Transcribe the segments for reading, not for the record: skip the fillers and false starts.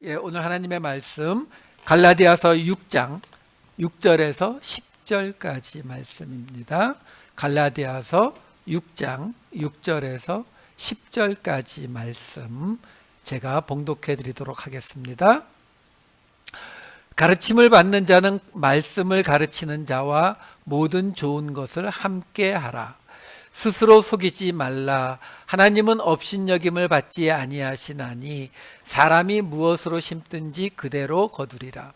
오늘 하나님의 말씀 갈라디아서 6장 6절에서 10절까지 말씀입니다. 갈라디아서 6장 6절에서 10절까지 말씀 제가 봉독해 드리도록 하겠습니다. 가르침을 받는 자는 말씀을 가르치는 자와 모든 좋은 것을 함께 하라. 스스로 속이지 말라. 하나님은 업신여김을 받지 아니하시나니 사람이 무엇으로 심든지 그대로 거두리라.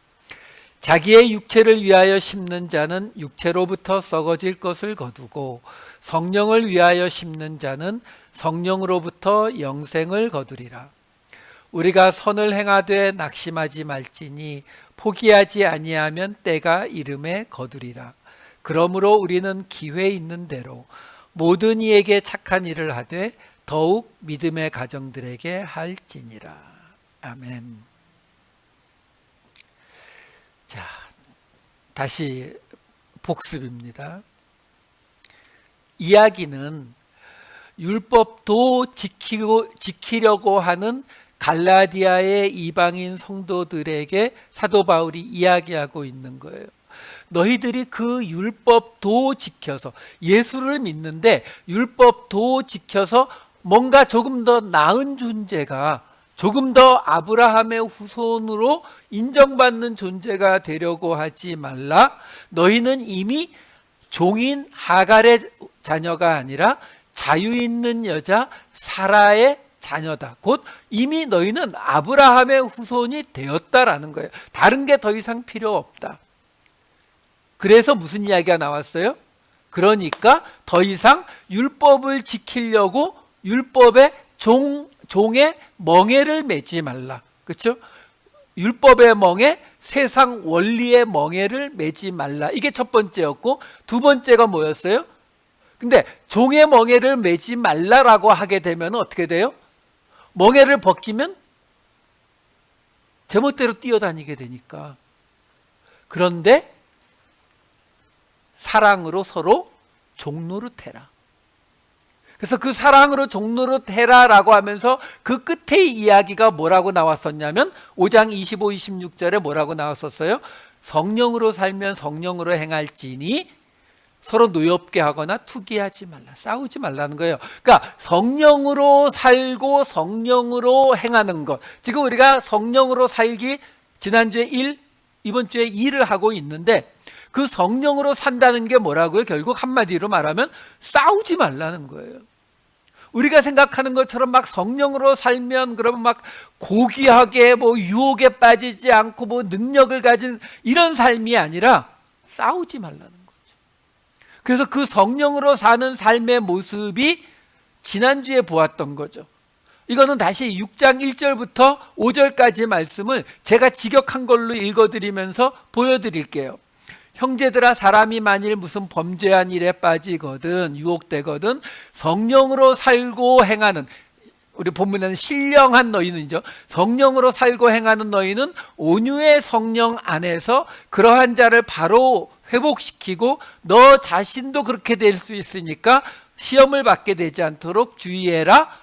자기의 육체를 위하여 심는 자는 육체로부터 썩어질 것을 거두고 성령을 위하여 심는 자는 성령으로부터 영생을 거두리라. 우리가 선을 행하되 낙심하지 말지니 포기하지 아니하면 때가 이름에 거두리라. 그러므로 우리는 기회 있는 대로 모든 이에게 착한 일을 하되 더욱 믿음의 가정들에게 할지니라. 아멘. 자, 다시 복습입니다. 이야기는 율법도 지키려고 하는 갈라디아의 이방인 성도들에게 사도 바울이 이야기하고 있는 거예요. 너희들이 그 율법도 지켜서 예수를 믿는데 율법도 지켜서 뭔가 조금 더 나은 존재가, 조금 더 아브라함의 후손으로 인정받는 존재가 되려고 하지 말라. 너희는 이미 종인 하갈의 자녀가 아니라 자유 있는 여자 사라의 자녀다. 곧 이미 너희는 아브라함의 후손이 되었다라는 거예요. 다른 게 더 이상 필요 없다. 그래서 무슨 이야기가 나왔어요? 그러니까 더 이상 율법을 지키려고 율법의 종의 멍에를 매지 말라. 그렇죠? 율법의 멍에, 세상 원리의 멍에를 매지 말라. 이게 첫 번째였고, 두 번째가 뭐였어요? 근데 종의 멍에를 매지 말라라고 하게 되면 어떻게 돼요? 멍에를 벗기면 제멋대로 뛰어다니게 되니까. 그런데 사랑으로 서로 종노릇해라. 그래서 그 사랑으로 종노릇해라라고 하면서 그 끝에 이야기가 뭐라고 나왔었냐면 5장 25, 26절에 뭐라고 나왔었어요? 성령으로 살면 성령으로 행할지니 서로 노엽게 하거나 투기하지 말라. 싸우지 말라는 거예요. 그러니까 성령으로 살고 성령으로 행하는 것. 지금 우리가 성령으로 살기 지난주에 1, 이번 주에 2를 하고 있는데 그 성령으로 산다는 게 뭐라고요? 결국 한마디로 말하면 싸우지 말라는 거예요. 우리가 생각하는 것처럼 막 성령으로 살면 그러면 막 고귀하게 뭐 유혹에 빠지지 않고 뭐 능력을 가진 이런 삶이 아니라 싸우지 말라는 거죠. 그래서 그 성령으로 사는 삶의 모습이 지난주에 보았던 거죠. 이거는 다시 6장 1절부터 5절까지 말씀을 제가 직역한 걸로 읽어드리면서 보여드릴게요. 형제들아, 사람이 만일 무슨 범죄한 일에 빠지거든 유혹되거든 성령으로 살고 행하는, 우리 본문에는 신령한 너희는이죠. 성령으로 살고 행하는 너희는 온유의 성령 안에서 그러한 자를 바로 회복시키고 너 자신도 그렇게 될 수 있으니까 시험을 받게 되지 않도록 주의해라.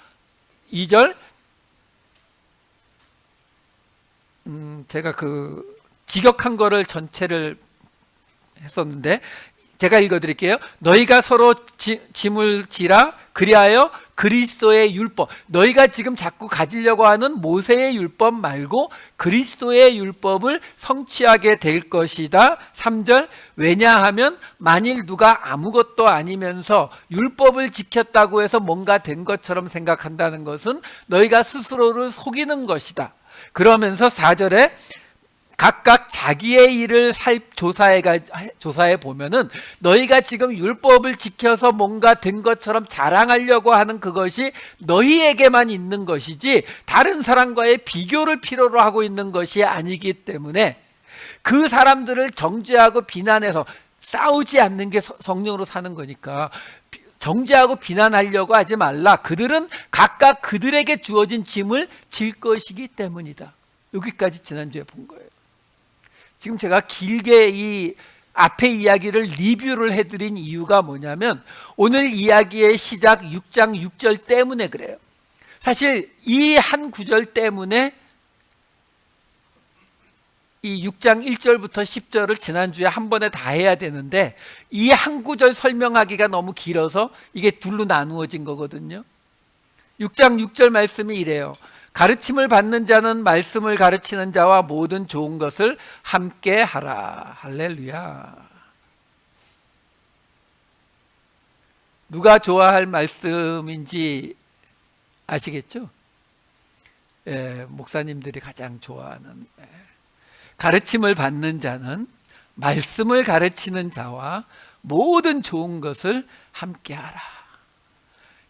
2절, 제가 그 직역한 거를 전체를 했었는데 제가 읽어드릴게요. 너희가 서로 짐을 지라. 그리하여 그리스도의 율법, 너희가 지금 자꾸 가지려고 하는 모세의 율법 말고 그리스도의 율법을 성취하게 될 것이다. 3절, 왜냐하면 만일 누가 아무것도 아니면서 율법을 지켰다고 해서 뭔가 된 것처럼 생각한다는 것은 너희가 스스로를 속이는 것이다. 그러면서 4절에 각각 자기의 일을 조사해 보면은 너희가 지금 율법을 지켜서 뭔가 된 것처럼 자랑하려고 하는 그것이 너희에게만 있는 것이지 다른 사람과의 비교를 필요로 하고 있는 것이 아니기 때문에 그 사람들을 정죄하고 비난해서 싸우지 않는 게 성령으로 사는 거니까 정죄하고 비난하려고 하지 말라. 그들은 각각 그들에게 주어진 짐을 질 것이기 때문이다. 여기까지 지난주에 본 거예요. 지금 제가 길게 이 앞에 이야기를 리뷰를 해드린 이유가 뭐냐면 오늘 이야기의 시작 6장 6절 때문에 그래요. 사실 이 한 구절 때문에 이 6장 1절부터 10절을 지난주에 한 번에 다 해야 되는데 이 한 구절 설명하기가 너무 길어서 이게 둘로 나누어진 거거든요. 6장 6절 말씀이 이래요. 가르침을 받는 자는 말씀을 가르치는 자와 모든 좋은 것을 함께 하라. 할렐루야. 누가 좋아할 말씀인지 아시겠죠? 목사님들이 가장 좋아하는. 가르침을 받는 자는 말씀을 가르치는 자와 모든 좋은 것을 함께 하라.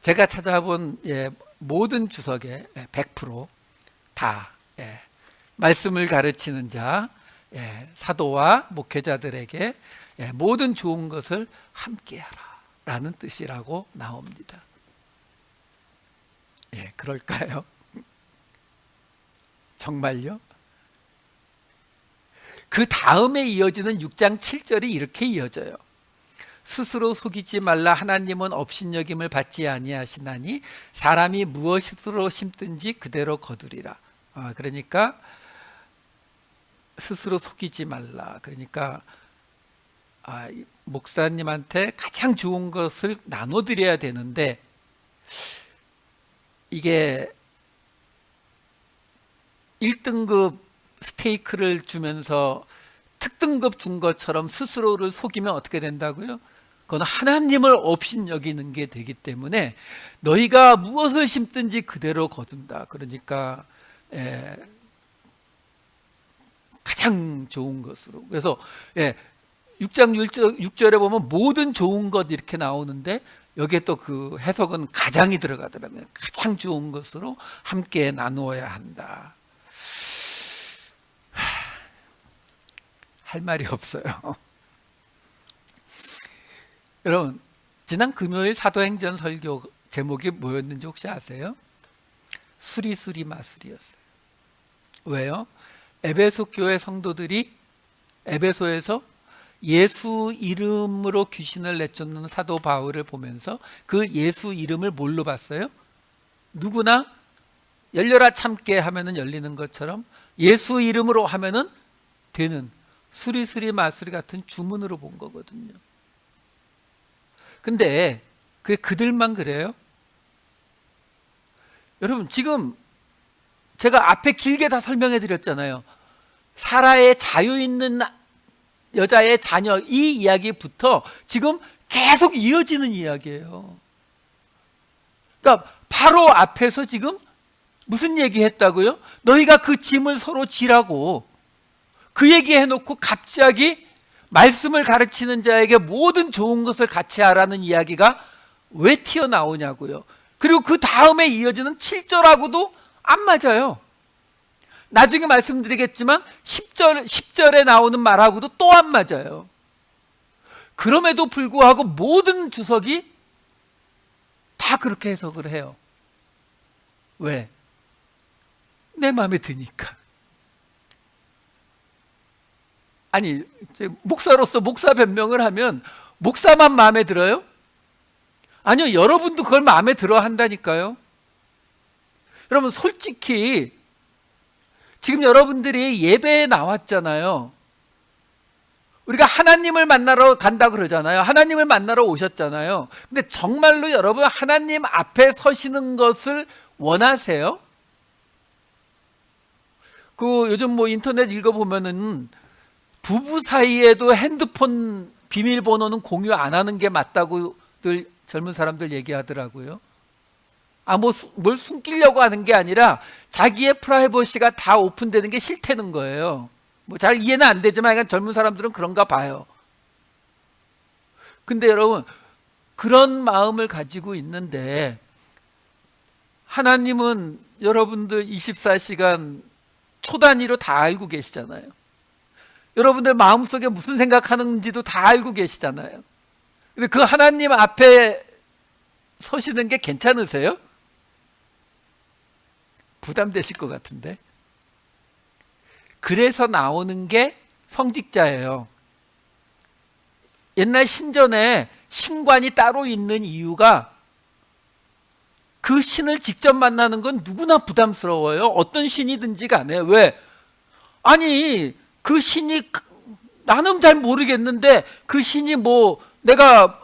제가 찾아본 모든 주석에 100%다 말씀을 가르치는 자, 사도와 목회자들에게 모든 좋은 것을 함께 하라 라는 뜻이라고 나옵니다. 그럴까요? 정말요? 그 다음에 이어지는 6장 7절이 이렇게 이어져요. 스스로 속이지 말라. 하나님은 업신여김을 받지 아니하시나니 사람이 무엇으로 심든지 그대로 거두리라. 그러니까 스스로 속이지 말라. 그러니까 목사님한테 가장 좋은 것을 나눠드려야 되는데 이게 1등급 스테이크를 주면서 특등급 준 것처럼 스스로를 속이면 어떻게 된다고요? 그건 하나님을 업신여기는 게 되기 때문에 너희가 무엇을 심든지 그대로 거둔다. 그러니까 가장 좋은 것으로. 그래서 6장 6절에 보면 모든 좋은 것 이렇게 나오는데 여기에 또 그 해석은 가장이 들어가더라고요. 가장 좋은 것으로 함께 나누어야 한다. 할 말이 없어요. 여러분, 지난 금요일 사도행전 설교 제목이 뭐였는지 혹시 아세요? 수리수리 마술이었어요. 왜요? 에베소 교회 성도들이 에베소에서 예수 이름으로 귀신을 내쫓는 사도 바울을 보면서 그 예수 이름을 뭘로 봤어요? 누구나 열려라 참게 하면은 열리는 것처럼 예수 이름으로 하면은 되는 수리수리 마수리 같은 주문으로 본 거거든요. 근데 그게 그들만 그래요? 여러분, 지금 제가 앞에 길게 다 설명해 드렸잖아요. 사라의 자유 있는 여자의 자녀, 이 이야기부터 지금 계속 이어지는 이야기예요. 그러니까 바로 앞에서 지금 무슨 얘기 했다고요? 너희가 그 짐을 서로 지라고 그 얘기 해놓고 갑자기 말씀을 가르치는 자에게 모든 좋은 것을 같이 하라는 이야기가 왜 튀어나오냐고요. 그리고 그 다음에 이어지는 7절하고도 안 맞아요. 나중에 말씀드리겠지만 10절에 나오는 말하고도 또 안 맞아요. 그럼에도 불구하고 모든 주석이 다 그렇게 해석을 해요. 왜? 내 마음에 드니까. 아니, 목사로서 목사 변명을 하면 목사만 마음에 들어요? 아니요, 여러분도 그걸 마음에 들어 한다니까요. 여러분, 솔직히 지금 여러분들이 예배에 나왔잖아요. 우리가 하나님을 만나러 간다 그러잖아요. 하나님을 만나러 오셨잖아요. 근데 정말로 여러분 하나님 앞에 서시는 것을 원하세요? 요즘 인터넷 읽어보면은 부부 사이에도 핸드폰 비밀번호는 공유 안 하는 게 맞다고들 젊은 사람들 얘기하더라고요. 뭘 숨기려고 하는 게 아니라 자기의 프라이버시가 다 오픈되는 게 싫다는 거예요. 잘 이해는 안 되지만 젊은 사람들은 그런가 봐요. 근데 여러분, 그런 마음을 가지고 있는데 하나님은 여러분들 24시간 초단위로 다 알고 계시잖아요. 여러분들 마음속에 무슨 생각하는지도 다 알고 계시잖아요. 근데 그 하나님 앞에 서시는 게 괜찮으세요? 부담되실 것 같은데. 그래서 나오는 게 성직자예요. 옛날 신전에 신관이 따로 있는 이유가 그 신을 직접 만나는 건 누구나 부담스러워요. 어떤 신이든지 간에. 왜? 아니, 그 신이 나는 잘 모르겠는데 그 신이 뭐 내가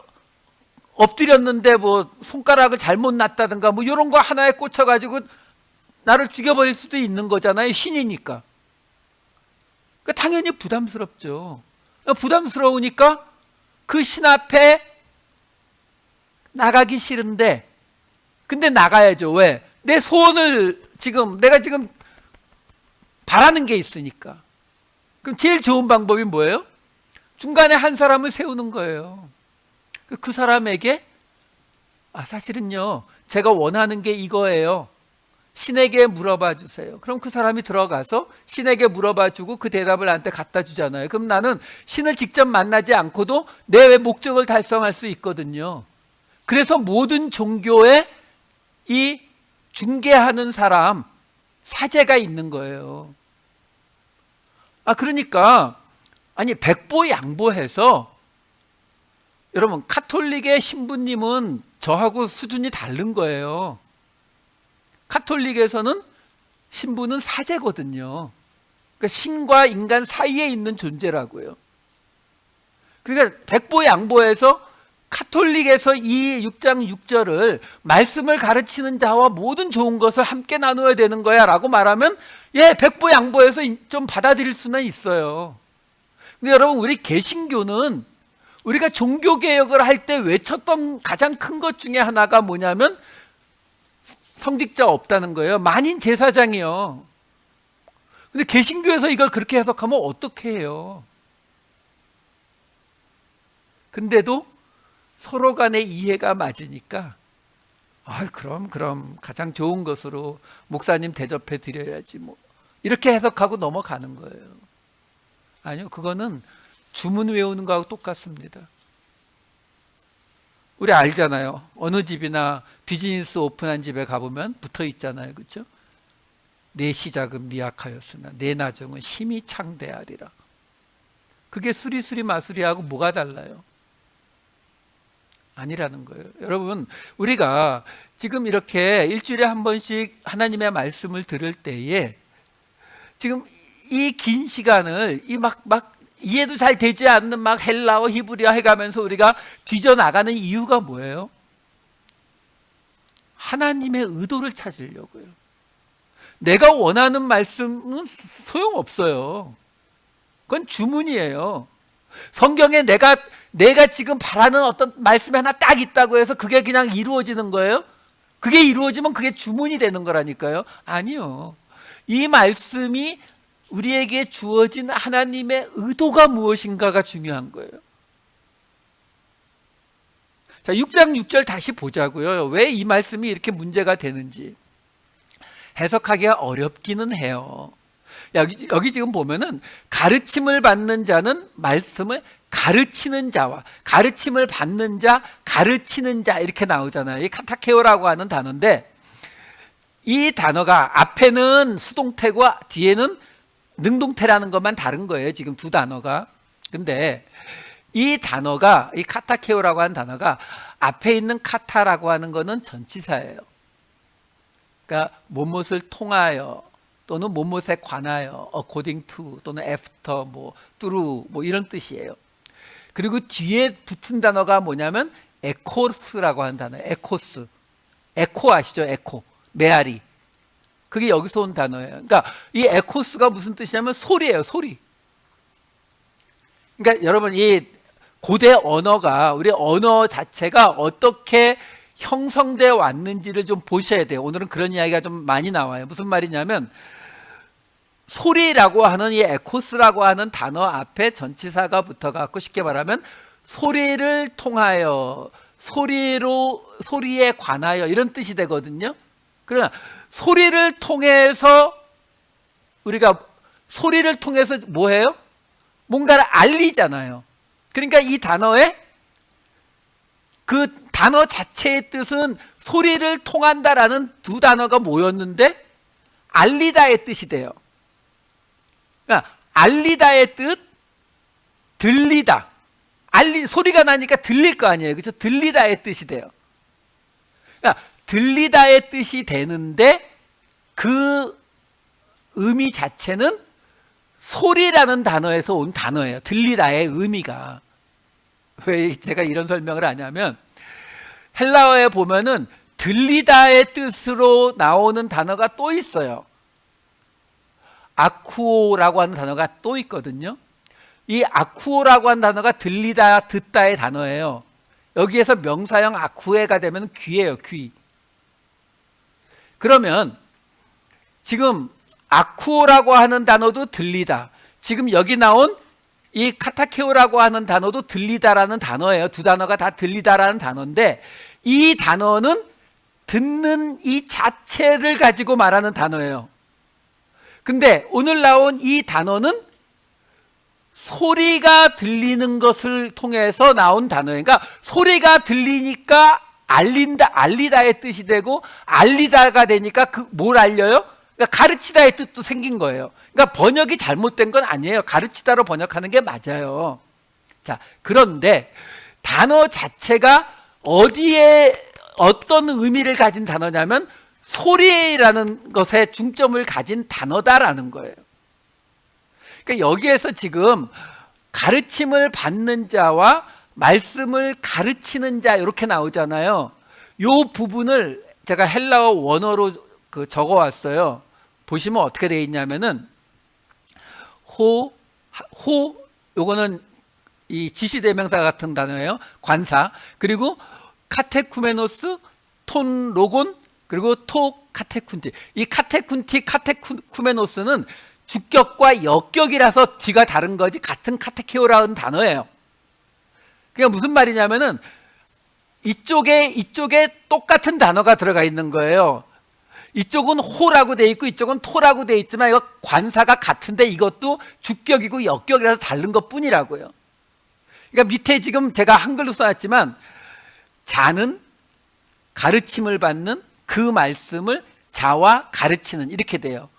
엎드렸는데 뭐 손가락을 잘못 놨다든가 뭐 이런 거 하나에 꽂혀가지고 나를 죽여버릴 수도 있는 거잖아요. 신이니까. 그러니까 당연히 부담스럽죠. 부담스러우니까 그 신 앞에 나가기 싫은데 근데 나가야죠. 왜? 내 소원을 내가 지금 바라는 게 있으니까. 그럼 제일 좋은 방법이 뭐예요? 중간에 한 사람을 세우는 거예요. 그 사람에게 사실은요 제가 원하는 게 이거예요. 신에게 물어봐 주세요. 그럼 그 사람이 들어가서 신에게 물어봐 주고 그 대답을 나한테 갖다 주잖아요. 그럼 나는 신을 직접 만나지 않고도 내 목적을 달성할 수 있거든요. 그래서 모든 종교에 이 중개하는 사람, 사제가 있는 거예요. 그러니까 백보양보해서 여러분 카톨릭의 신부님은 저하고 수준이 다른 거예요. 카톨릭에서는 신부는 사제거든요. 그러니까 신과 인간 사이에 있는 존재라고요. 그러니까 백보양보해서 카톨릭에서 이 6장 6절을 말씀을 가르치는 자와 모든 좋은 것을 함께 나누어야 되는 거야 라고 말하면 백보양보해서 좀 받아들일 수는 있어요. 근데 여러분 우리 개신교는 우리가 종교개혁을 할 때 외쳤던 가장 큰 것 중에 하나가 뭐냐면 성직자 없다는 거예요. 만인 제사장이요. 근데 개신교에서 이걸 그렇게 해석하면 어떻게 해요? 근데도 서로 간의 이해가 맞으니까 그럼 가장 좋은 것으로 목사님 대접해 드려야지 뭐 이렇게 해석하고 넘어가는 거예요. 아니요, 그거는 주문 외우는 거하고 똑같습니다. 우리 알잖아요. 어느 집이나 비즈니스 오픈한 집에 가보면 붙어 있잖아요. 그렇죠? 내 시작은 미약하였으나 내 나중은 심히 창대하리라. 그게 수리수리 마수리하고 뭐가 달라요? 아니라는 거예요. 여러분 우리가 지금 이렇게 일주일에 한 번씩 하나님의 말씀을 들을 때에 지금 이 긴 시간을 막 이해도 잘 되지 않는 막 헬라어 히브리어 해가면서 우리가 뒤져나가는 이유가 뭐예요? 하나님의 의도를 찾으려고요. 내가 원하는 말씀은 소용없어요. 그건 주문이에요. 성경에 내가 지금 바라는 어떤 말씀이 하나 딱 있다고 해서 그게 그냥 이루어지는 거예요? 그게 이루어지면 그게 주문이 되는 거라니까요. 아니요. 이 말씀이 우리에게 주어진 하나님의 의도가 무엇인가가 중요한 거예요. 자, 6장 6절 다시 보자고요. 왜 이 말씀이 이렇게 문제가 되는지. 해석하기가 어렵기는 해요. 여기 지금 보면은 가르침을 받는 자는 말씀을 가르치는 자와 가르침을 받는 자, 가르치는 자 이렇게 나오잖아요. 이 카타케오라고 하는 단어인데 이 단어가 앞에는 수동태고 뒤에는 능동태라는 것만 다른 거예요. 지금 두 단어가. 근데 이 단어가 이 카타케오라고 하는 단어가 앞에 있는 카타라고 하는 거는 전치사예요. 그러니까 무엇을 통하여 또는 무엇에 관하여 according to 또는 after 뭐 through 뭐 이런 뜻이에요. 그리고 뒤에 붙은 단어가 뭐냐면 에코스라고 하는 단어예요. 에코스. 에코 아시죠? 에코. 메아리. 그게 여기서 온 단어예요. 그러니까 이 에코스가 무슨 뜻이냐면 소리예요. 소리. 그러니까 여러분 이 고대 언어가 우리 언어 자체가 어떻게 형성되어 왔는지를 좀 보셔야 돼요. 오늘은 그런 이야기가 좀 많이 나와요. 무슨 말이냐면 소리라고 하는 이 에코스라고 하는 단어 앞에 전치사가 붙어갖고 쉽게 말하면 소리를 통하여 소리에 관하여 이런 뜻이 되거든요. 그러나 소리를 통해서 우리가 소리를 통해서 뭐 해요? 뭔가를 알리잖아요. 그러니까 이 단어에 그 단어 자체의 뜻은 소리를 통한다라는 두 단어가 모였는데 알리다의 뜻이 돼요. 그러니까 알리다의 뜻, 들리다. 소리가 나니까 들릴 거 아니에요. 그렇죠? 들리다의 뜻이 돼요. 그러니까 들리다의 뜻이 되는데 그 의미 자체는 소리라는 단어에서 온 단어예요. 들리다의 의미가. 왜 제가 이런 설명을 하냐면 헬라어에 보면은 들리다의 뜻으로 나오는 단어가 또 있어요. 아쿠오라고 하는 단어가 또 있거든요. 이 아쿠오라고 하는 단어가 들리다, 듣다의 단어예요. 여기에서 명사형 아쿠에가 되면 귀예요, 귀. 그러면 지금 아쿠오라고 하는 단어도 들리다. 지금 여기 나온 이 카타케오라고 하는 단어도 들리다라는 단어예요. 두 단어가 다 들리다라는 단어인데 이 단어는 듣는 이 자체를 가지고 말하는 단어예요. 근데 오늘 나온 이 단어는 소리가 들리는 것을 통해서 나온 단어예요. 그러니까 소리가 들리니까 알리다의 뜻이 되고 알리다가 되니까 뭘 알려요? 그러니까 가르치다의 뜻도 생긴 거예요. 그러니까 번역이 잘못된 건 아니에요. 가르치다로 번역하는 게 맞아요. 자, 그런데 단어 자체가 어디에 어떤 의미를 가진 단어냐면 소리라는 것에 중점을 가진 단어다라는 거예요. 그러니까 여기에서 지금 가르침을 받는 자와 말씀을 가르치는 자 이렇게 나오잖아요. 이 부분을 제가 헬라어 원어로 적어 왔어요. 보시면 어떻게 되어 있냐면은 요거는 이 지시대명사 같은 단어예요. 관사. 그리고 카테쿠메노스, 톤 로곤, 그리고 토 카테쿤티. 이 카테쿠메노스는 주격과 역격이라서 뒤가 다른 거지 같은 카테케오라는 단어예요. 그게 무슨 말이냐면은 이쪽에 똑같은 단어가 들어가 있는 거예요. 이쪽은 호라고 돼 있고 이쪽은 토라고 돼 있지만 이거 관사가 같은데 이것도 주격이고 역격이라서 다른 것 뿐이라고요. 그러니까 밑에 지금 제가 한글로 써놨지만 자는 가르침을 받는 그 말씀을 자와 가르치는 이렇게 돼요.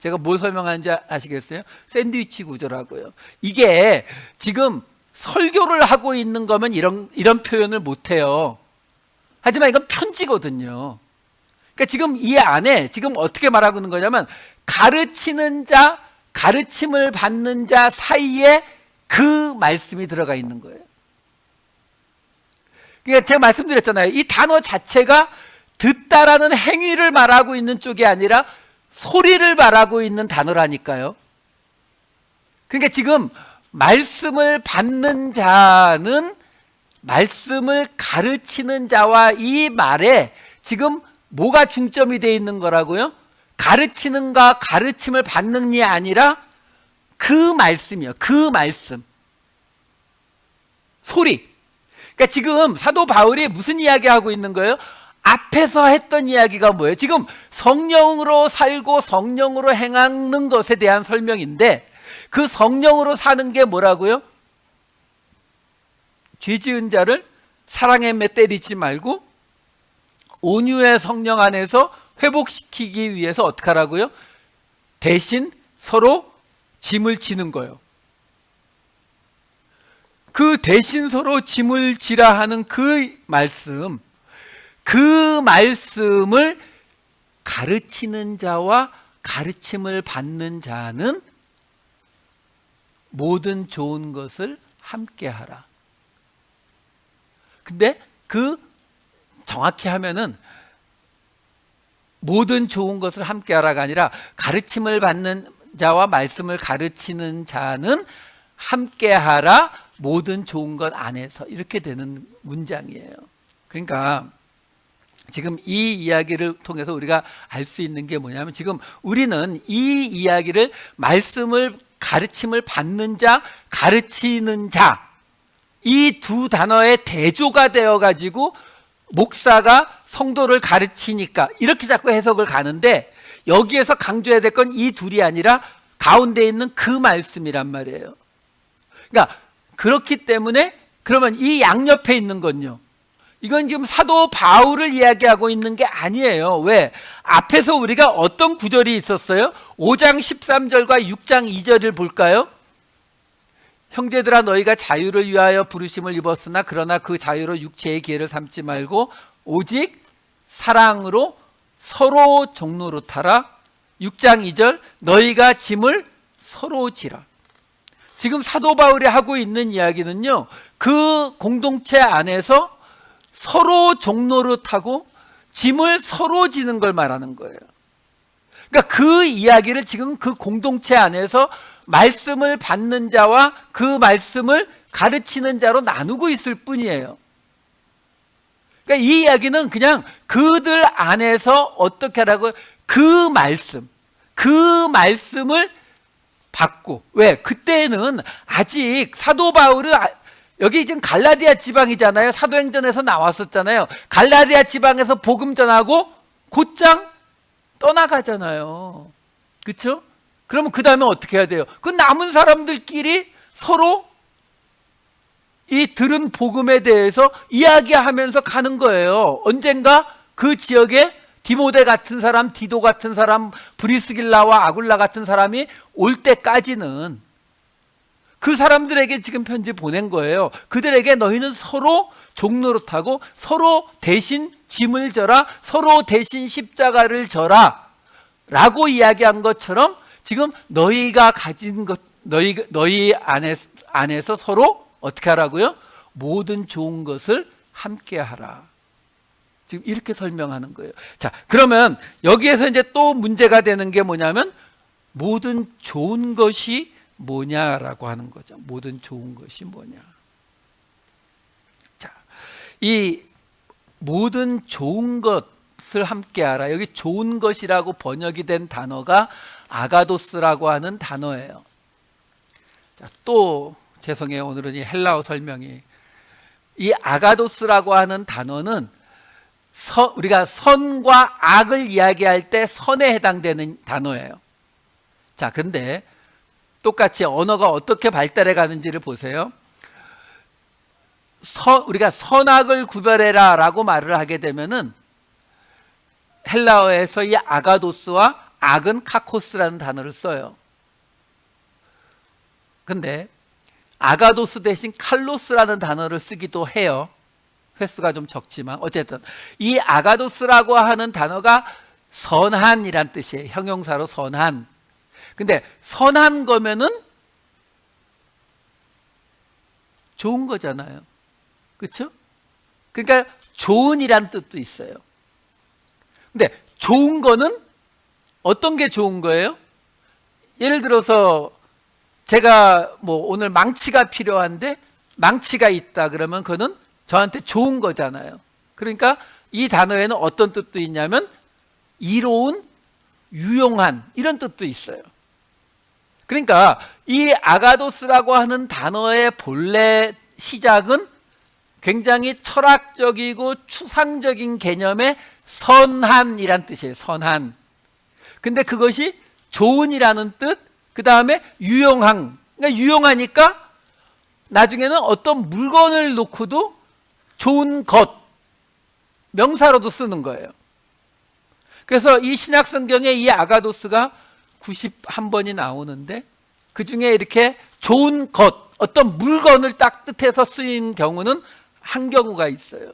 제가 뭘 설명하는지 아시겠어요? 샌드위치 구조라고요. 이게 지금 설교를 하고 있는 거면 이런 표현을 못 해요. 하지만 이건 편지거든요. 그러니까 지금 이 안에 지금 어떻게 말하고 있는 거냐면 가르치는 자, 가르침을 받는 자 사이에 그 말씀이 들어가 있는 거예요. 그러니까 제가 말씀드렸잖아요. 이 단어 자체가 듣다라는 행위를 말하고 있는 쪽이 아니라 소리를 말하고 있는 단어라니까요. 그러니까 지금 말씀을 받는 자는 말씀을 가르치는 자와 이 말에 지금 뭐가 중점이 되어 있는 거라고요? 가르치는가 가르침을 받는이 아니라 그 말씀이요. 그 말씀. 소리. 그러니까 지금 사도 바울이 무슨 이야기하고 있는 거예요? 앞에서 했던 이야기가 뭐예요? 지금 성령으로 살고 성령으로 행하는 것에 대한 설명인데 그 성령으로 사는 게 뭐라고요? 죄 지은 자를 사랑에 때리지 말고 온유의 성령 안에서 회복시키기 위해서 어떻게 하라고요? 대신 서로 짐을 지는 거예요. 그 대신 서로 짐을 지라 하는 그 말씀을 가르치는 자와 가르침을 받는 자는 모든 좋은 것을 함께 하라. 근데 정확히 하면은 모든 좋은 것을 함께 하라가 아니라 가르침을 받는 자와 말씀을 가르치는 자는 함께 하라 모든 좋은 것 안에서 이렇게 되는 문장이에요. 그러니까 지금 이 이야기를 통해서 우리가 알 수 있는 게 뭐냐면 지금 우리는 이 이야기를 말씀을 가르침을 받는 자, 가르치는 자 이 두 단어의 대조가 되어 가지고 목사가 성도를 가르치니까 이렇게 자꾸 해석을 가는데 여기에서 강조해야 될 건 이 둘이 아니라 가운데 있는 그 말씀이란 말이에요. 그러니까 그렇기 때문에 그러면 이 양옆에 있는 건요. 이건 지금 사도 바울을 이야기하고 있는 게 아니에요. 왜? 앞에서 우리가 어떤 구절이 있었어요? 5장 13절과 6장 2절을 볼까요? 형제들아 너희가 자유를 위하여 부르심을 입었으나 그러나 그 자유로 육체의 기회를 삼지 말고 오직 사랑으로 서로 종로로 타라. 6장 2절 너희가 짐을 서로 지라. 지금 사도 바울이 하고 있는 이야기는요, 그 공동체 안에서 서로 종노릇하고 짐을 서로 지는 걸 말하는 거예요. 그러니까 그 이야기를 지금 그 공동체 안에서 말씀을 받는 자와 그 말씀을 가르치는 자로 나누고 있을 뿐이에요. 그러니까 이 이야기는 그냥 그들 안에서 어떻게 하라고, 그 말씀을 받고, 왜? 그때는 아직 사도 바울은 여기 지금 갈라디아 지방이잖아요. 사도행전에서 나왔었잖아요. 갈라디아 지방에서 복음 전하고 곧장 떠나가잖아요. 그렇죠? 그러면 그 다음에 어떻게 해야 돼요? 그 남은 사람들끼리 서로 이 들은 복음에 대해서 이야기하면서 가는 거예요. 언젠가 그 지역에 디모데 같은 사람, 디도 같은 사람, 브리스길라와 아굴라 같은 사람이 올 때까지는 그 사람들에게 지금 편지 보낸 거예요. 그들에게 너희는 서로 종노릇하고 서로 대신 짐을 져라, 서로 대신 십자가를 져라 라고 이야기한 것처럼 지금 너희가 가진 것, 너희 안에서 서로 어떻게 하라고요? 모든 좋은 것을 함께 하라. 지금 이렇게 설명하는 거예요. 자, 그러면 여기에서 이제 또 문제가 되는 게 뭐냐면 모든 좋은 것이 뭐냐라고 하는 거죠. 모든 좋은 것이 뭐냐. 자, 이 모든 좋은 것을 함께 하라. 여기 좋은 것이라고 번역이 된 단어가 아가도스라고 하는 단어예요. 자, 또 죄송해요. 오늘은 이 헬라어 설명이, 이 아가도스라고 하는 단어는 우리가 선과 악을 이야기할 때 선에 해당되는 단어예요. 자, 근데 똑같이 언어가 어떻게 발달해 가는지를 보세요. 우리가 선악을 구별해라 라고 말을 하게 되면은 헬라어에서 이 아가도스와 악은 카코스라는 단어를 써요. 근데 아가도스 대신 칼로스라는 단어를 쓰기도 해요. 횟수가 좀 적지만 어쨌든 이 아가도스라고 하는 단어가 선한이란 뜻이에요. 형용사로 선한. 근데 선한 거면은 좋은 거잖아요. 그렇죠? 그러니까 좋은이란 뜻도 있어요. 근데 좋은 거는 어떤 게 좋은 거예요? 예를 들어서 제가 뭐 오늘 망치가 필요한데 망치가 있다 그러면 그거는 저한테 좋은 거잖아요. 그러니까 이 단어에는 어떤 뜻도 있냐면 이로운, 유용한 이런 뜻도 있어요. 그러니까 이 아가도스라고 하는 단어의 본래 시작은 굉장히 철학적이고 추상적인 개념의 선한이란 뜻이에요. 선한. 근데 그것이 좋은이라는 뜻, 그 다음에 유용한. 그러니까 유용하니까 나중에는 어떤 물건을 놓고도 좋은 것, 명사로도 쓰는 거예요. 그래서 이 신약 성경에 이 아가도스가 91번이 나오는데 그 중에 이렇게 좋은 것, 어떤 물건을 딱 뜻해서 쓰인 경우는 한 경우가 있어요.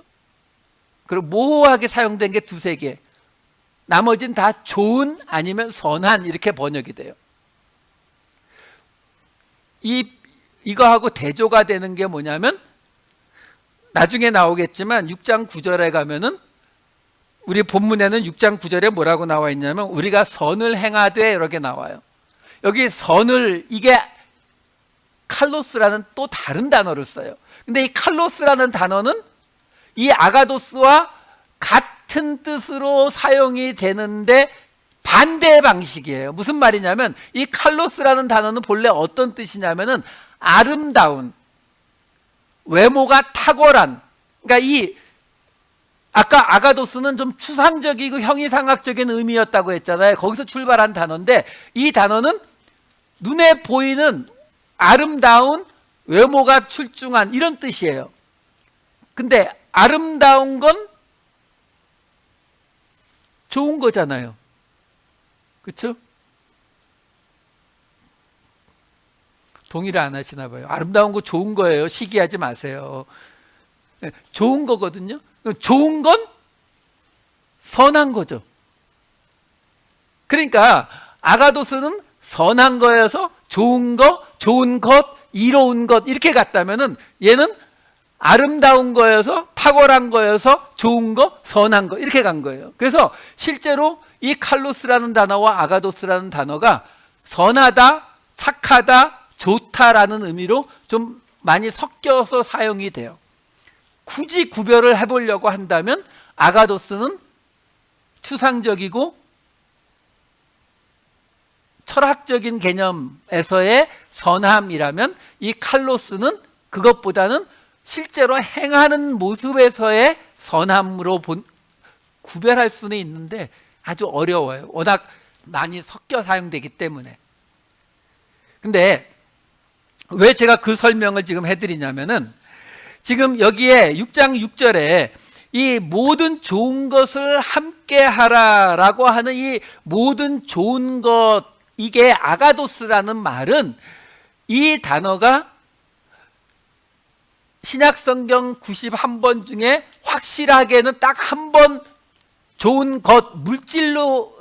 그리고 모호하게 사용된 게 두세 개. 나머지는 다 좋은 아니면 선한 이렇게 번역이 돼요. 이거하고 대조가 되는 게 뭐냐면 나중에 나오겠지만 6장 9절에 가면은 우리 본문에는 6장 9절에 뭐라고 나와 있냐면 우리가 선을 행하되 이렇게 나와요. 여기 선을, 이게 칼로스라는 또 다른 단어를 써요. 근데 이 칼로스라는 단어는 이 아가도스와 같은 뜻으로 사용이 되는데 반대 방식이에요. 무슨 말이냐면 이 칼로스라는 단어는 본래 어떤 뜻이냐면은 아름다운, 외모가 탁월한. 그러니까 아까 아가도스는 좀 추상적이고 형이상학적인 의미였다고 했잖아요. 거기서 출발한 단어인데 이 단어는 눈에 보이는 아름다운, 외모가 출중한 이런 뜻이에요. 근데 아름다운 건 좋은 거잖아요. 그렇죠? 동의를 안 하시나 봐요. 아름다운 거 좋은 거예요. 시기하지 마세요. 좋은 거거든요. 좋은 건 선한 거죠. 그러니까 아가도스는 선한 거여서 좋은 거, 좋은 것, 이로운 것 이렇게 갔다면은 얘는 아름다운 거여서 탁월한 거여서 좋은 거, 선한 거 이렇게 간 거예요. 그래서 실제로 이 칼로스라는 단어와 아가도스라는 단어가 선하다, 착하다, 좋다라는 의미로 좀 많이 섞여서 사용이 돼요. 굳이 구별을 해보려고 한다면 아가도스는 추상적이고 철학적인 개념에서의 선함이라면 이 칼로스는 그것보다는 실제로 행하는 모습에서의 선함으로 구별할 수는 있는데 아주 어려워요. 워낙 많이 섞여 사용되기 때문에. 근데 왜 제가 그 설명을 지금 해드리냐면은 지금 여기에 6장 6절에 이 모든 좋은 것을 함께 하라라고 하는 이 모든 좋은 것, 이게 아가도스라는 말은 이 단어가 신약성경 91번 중에 확실하게는 딱 한 번 좋은 것, 물질로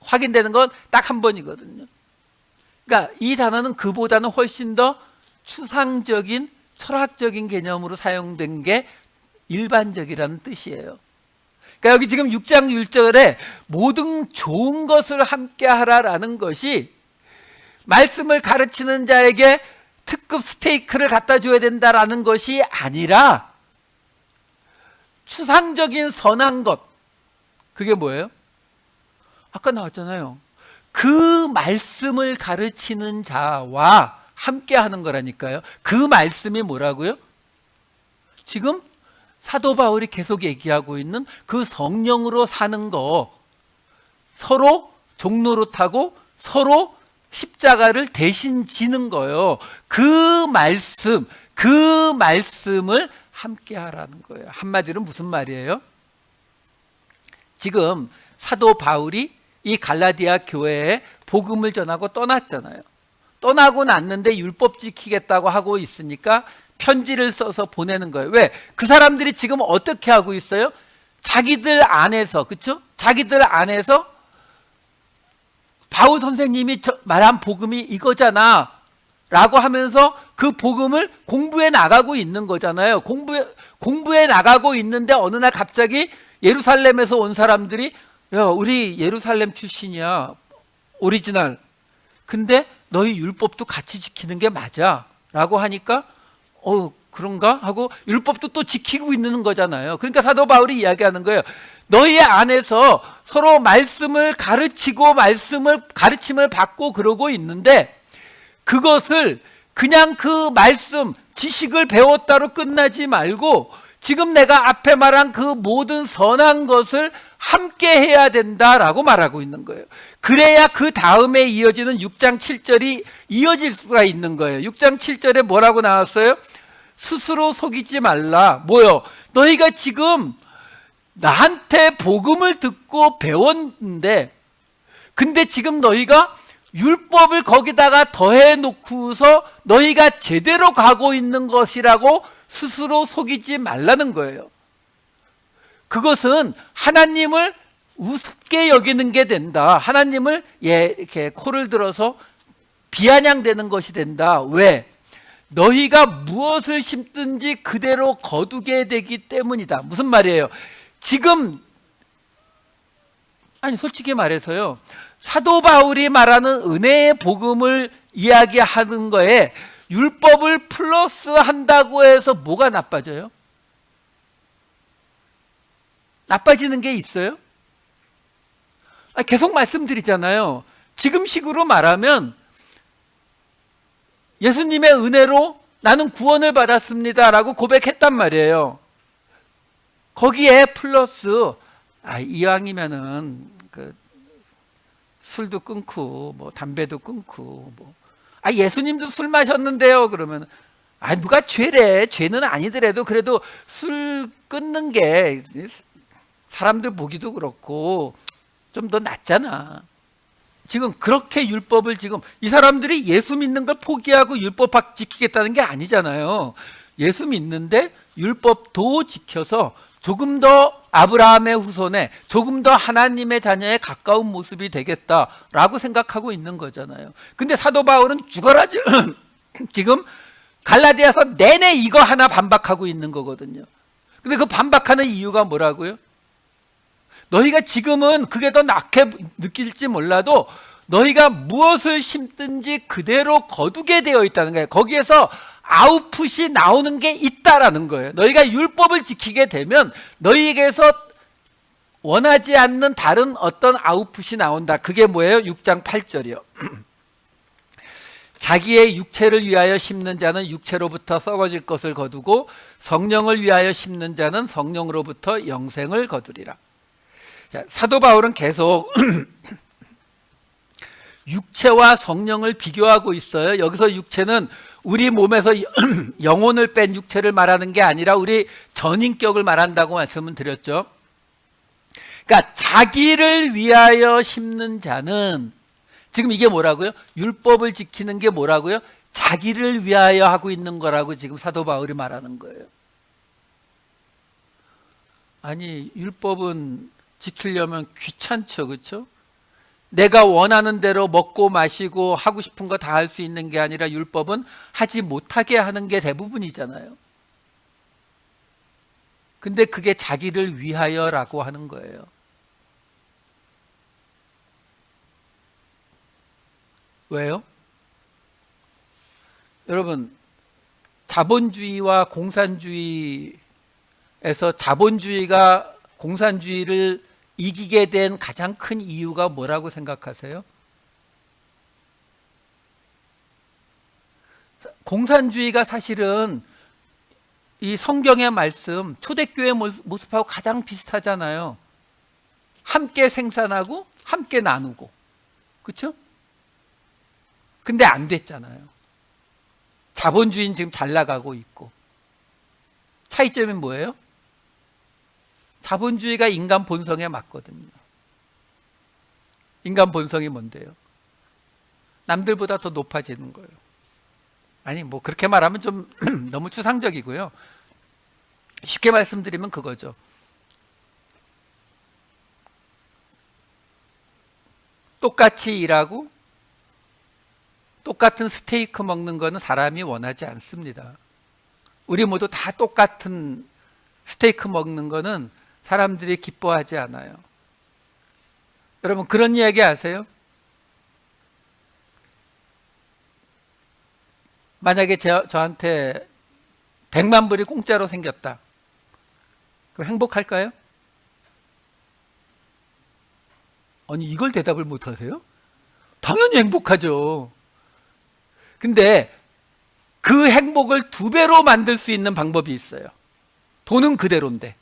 확인되는 건 딱 한 번이거든요. 그러니까 이 단어는 그보다는 훨씬 더 추상적인 철학적인 개념으로 사용된 게 일반적이라는 뜻이에요. 그러니까 여기 지금 6장 1절에 모든 좋은 것을 함께 하라라는 것이 말씀을 가르치는 자에게 특급 스테이크를 갖다 줘야 된다라는 것이 아니라 추상적인 선한 것, 그게 뭐예요? 아까 나왔잖아요. 그 말씀을 가르치는 자와 함께 하는 거라니까요. 그 말씀이 뭐라고요? 지금 사도 바울이 계속 얘기하고 있는 그 성령으로 사는 거, 서로 종노릇하고 서로 십자가를 대신 지는 거예요. 그 말씀을 함께 하라는 거예요. 한마디로 무슨 말이에요? 지금 사도 바울이 이 갈라디아 교회에 복음을 전하고 떠났잖아요. 떠나고 났는데 율법 지키겠다고 하고 있으니까 편지를 써서 보내는 거예요. 왜? 그 사람들이 지금 어떻게 하고 있어요? 자기들 안에서, 그렇죠? 자기들 안에서 바울 선생님이 말한 복음이 이거잖아 라고 하면서 그 복음을 공부해 나가고 있는 거잖아요. 공부해 나가고 있는데 어느 날 갑자기 예루살렘에서 온 사람들이 야, 우리 예루살렘 출신이야, 오리지널. 근데 너희 율법도 같이 지키는 게 맞아 라고 하니까 그런가? 하고 율법도 또 지키고 있는 거잖아요. 그러니까 사도 바울이 이야기하는 거예요. 너희 안에서 서로 말씀을 가르치고 가르침을 받고 그러고 있는데 그것을 그냥 그 말씀, 지식을 배웠다로 끝나지 말고 지금 내가 앞에 말한 그 모든 선한 것을 함께 해야 된다라고 말하고 있는 거예요. 그래야 그 다음에 이어지는 6장 7절이 이어질 수가 있는 거예요. 6장 7절에 뭐라고 나왔어요? 스스로 속이지 말라. 뭐요? 너희가 지금 나한테 복음을 듣고 배웠는데 근데 지금 너희가 율법을 거기다가 더해 놓고서 너희가 제대로 가고 있는 것이라고 스스로 속이지 말라는 거예요. 그것은 하나님을 우습게 여기는 게 된다. 하나님을 이렇게 코를 들어서 비아냥대는 것이 된다. 왜? 너희가 무엇을 심든지 그대로 거두게 되기 때문이다. 무슨 말이에요? 지금 솔직히 말해서요, 사도 바울이 말하는 은혜의 복음을 이야기하는 거에 율법을 플러스 한다고 해서 뭐가 나빠져요? 나빠지는 게 있어요? 계속 말씀드리잖아요. 지금식으로 말하면 예수님의 은혜로 나는 구원을 받았습니다 라고 고백했단 말이에요. 거기에 플러스 이왕이면은 술도 끊고 담배도 끊고 예수님도 술 마셨는데요 그러면 누가 죄래. 죄는 아니더라도 그래도 술 끊는 게 사람들 보기도 그렇고 좀 더 낫잖아. 지금 그렇게 율법을 지금 이 사람들이 예수 믿는 걸 포기하고 율법 지키겠다는 게 아니잖아요. 예수 믿는데 율법도 지켜서 조금 더 아브라함의 후손에 조금 더 하나님의 자녀에 가까운 모습이 되겠다라고 생각하고 있는 거잖아요. 근데 사도 바울은 죽어라 지금 갈라디아서 내내 이거 하나 반박하고 있는 거거든요. 근데 그 반박하는 이유가 뭐라고요? 너희가 지금은 그게 더 낫게 느낄지 몰라도 너희가 무엇을 심든지 그대로 거두게 되어 있다는 거예요. 거기에서 아웃풋이 나오는 게 있다라는 거예요. 너희가 율법을 지키게 되면 너희에게서 원하지 않는 다른 어떤 아웃풋이 나온다. 그게 뭐예요? 6장 8절이요. 자기의 육체를 위하여 심는 자는 육체로부터 썩어질 것을 거두고 성령을 위하여 심는 자는 성령으로부터 영생을 거두리라. 자, 사도 바울은 계속 육체와 성령을 비교하고 있어요. 여기서 육체는 우리 몸에서 영혼을 뺀 육체를 말하는 게 아니라 우리 전인격을 말한다고 말씀을 드렸죠. 그러니까 자기를 위하여 심는 자는, 지금 이게 뭐라고요? 율법을 지키는 게 뭐라고요? 자기를 위하여 하고 있는 거라고 지금 사도 바울이 말하는 거예요. 아니, 율법은 지키려면 귀찮죠, 그렇죠? 내가 원하는 대로 먹고 마시고 하고 싶은 거 다 할 수 있는 게 아니라 율법은 하지 못하게 하는 게 대부분이잖아요. 근데 그게 자기를 위하여라고 하는 거예요. 왜요? 여러분, 자본주의와 공산주의에서 자본주의가 공산주의를 이기게 된 가장 큰 이유가 뭐라고 생각하세요? 공산주의가 사실은 이 성경의 말씀, 초대교회 모습하고 가장 비슷하잖아요. 함께 생산하고 함께 나누고, 그렇죠? 근데 안 됐잖아요. 자본주의는 지금 잘 나가고 있고. 차이점이 뭐예요? 자본주의가 인간 본성에 맞거든요. 인간 본성이 뭔데요? 남들보다 더 높아지는 거예요. 아니, 뭐 그렇게 말하면 좀 너무 추상적이고요. 쉽게 말씀드리면 그거죠. 똑같이 일하고 똑같은 스테이크 먹는 거는 사람이 원하지 않습니다. 우리 모두 다 똑같은 스테이크 먹는 거는 사람들이 기뻐하지 않아요. 여러분, 그런 이야기 아세요? 만약에 저한테 100만 불이 공짜로 생겼다. 그럼 행복할까요? 아니, 이걸 대답을 못 하세요? 당연히 행복하죠. 근데 그 행복을 2배로 만들 수 있는 방법이 있어요. 돈은 그대로인데.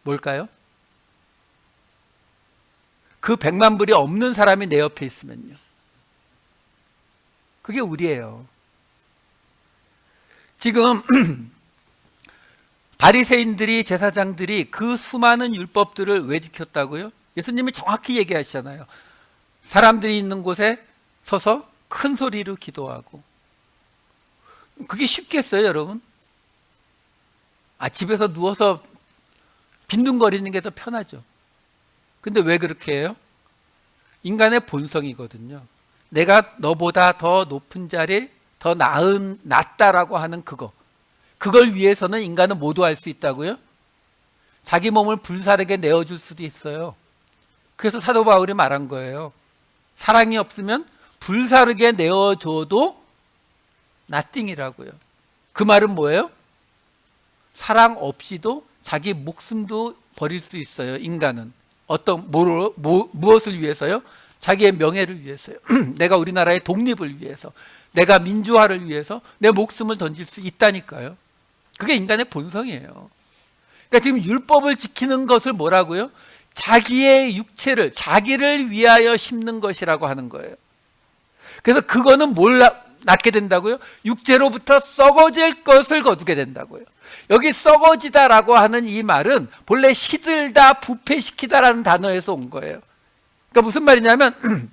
뭘까요? 그 100만 불이 없는 사람이 내 옆에 있으면요. 그게 우리예요. 지금 바리새인들이, 제사장들이 그 수많은 율법들을 왜 지켰다고요? 예수님이 정확히 얘기하시잖아요. 사람들이 있는 곳에 서서 큰 소리로 기도하고. 그게 쉽겠어요, 여러분? 집에서 누워서 빈둥거리는 게 더 편하죠. 근데 왜 그렇게 해요? 인간의 본성이거든요. 내가 너보다 더 높은 자리, 더 낫다라고 하는 그걸 위해서는 인간은 모두 할 수 있다고요? 자기 몸을 불사르게 내어줄 수도 있어요. 그래서 사도 바울이 말한 거예요. 사랑이 없으면 불사르게 내어줘도 nothing이라고요. 그 말은 뭐예요? 사랑 없이도 자기 목숨도 버릴 수 있어요. 인간은 무엇을 위해서요? 자기의 명예를 위해서요. 내가 우리나라의 독립을 위해서, 내가 민주화를 위해서 내 목숨을 던질 수 있다니까요. 그게 인간의 본성이에요. 그러니까 지금 율법을 지키는 것을 뭐라고요? 자기의 육체를, 자기를 위하여 심는 것이라고 하는 거예요. 그래서 그거는 뭘 낳게 된다고요? 육체로부터 썩어질 것을 거두게 된다고요. 여기 썩어지다라고 하는 이 말은 본래 시들다, 부패시키다라는 단어에서 온 거예요. 그러니까 무슨 말이냐면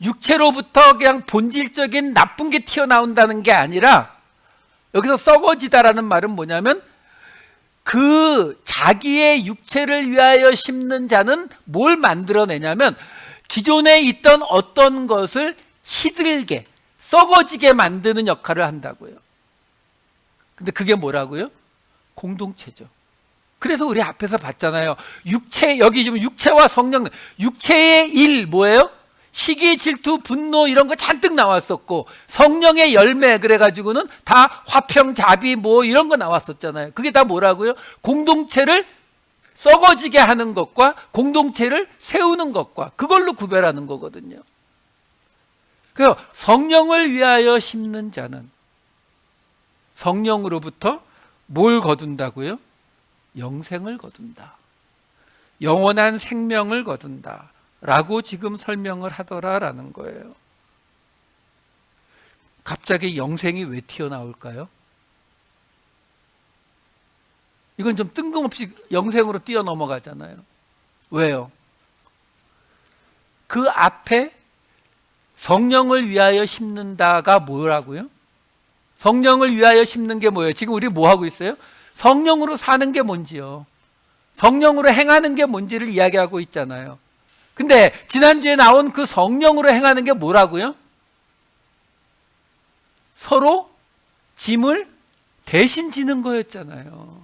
육체로부터 그냥 본질적인 나쁜 게 튀어나온다는 게 아니라, 여기서 썩어지다라는 말은 뭐냐면 그 자기의 육체를 위하여 심는 자는 뭘 만들어내냐면 기존에 있던 어떤 것을 시들게 썩어지게 만드는 역할을 한다고요. 근데 그게 뭐라고요? 공동체죠. 그래서 우리 앞에서 봤잖아요. 육체, 여기 지금 육체와 성령, 육체의 일 뭐예요? 시기, 질투, 분노 이런 거 잔뜩 나왔었고, 성령의 열매 그래가지고는 다 화평, 자비 뭐 이런 거 나왔었잖아요. 그게 다 뭐라고요? 공동체를 썩어지게 하는 것과 공동체를 세우는 것과 그걸로 구별하는 거거든요. 그래서 성령을 위하여 심는 자는 성령으로부터 뭘 거둔다고요? 영생을 거둔다. 영원한 생명을 거둔다. 라고 지금 설명을 하더라라는 거예요. 갑자기 영생이 왜 튀어나올까요? 이건 좀 뜬금없이 영생으로 뛰어넘어가잖아요. 왜요? 그 앞에 성령을 위하여 심는다가 뭐라고요? 성령을 위하여 심는 게 뭐예요? 지금 우리 뭐 하고 있어요? 성령으로 사는 게 뭔지요. 성령으로 행하는 게 뭔지를 이야기하고 있잖아요. 근데 지난주에 나온 그 성령으로 행하는 게 뭐라고요? 서로 짐을 대신 지는 거였잖아요.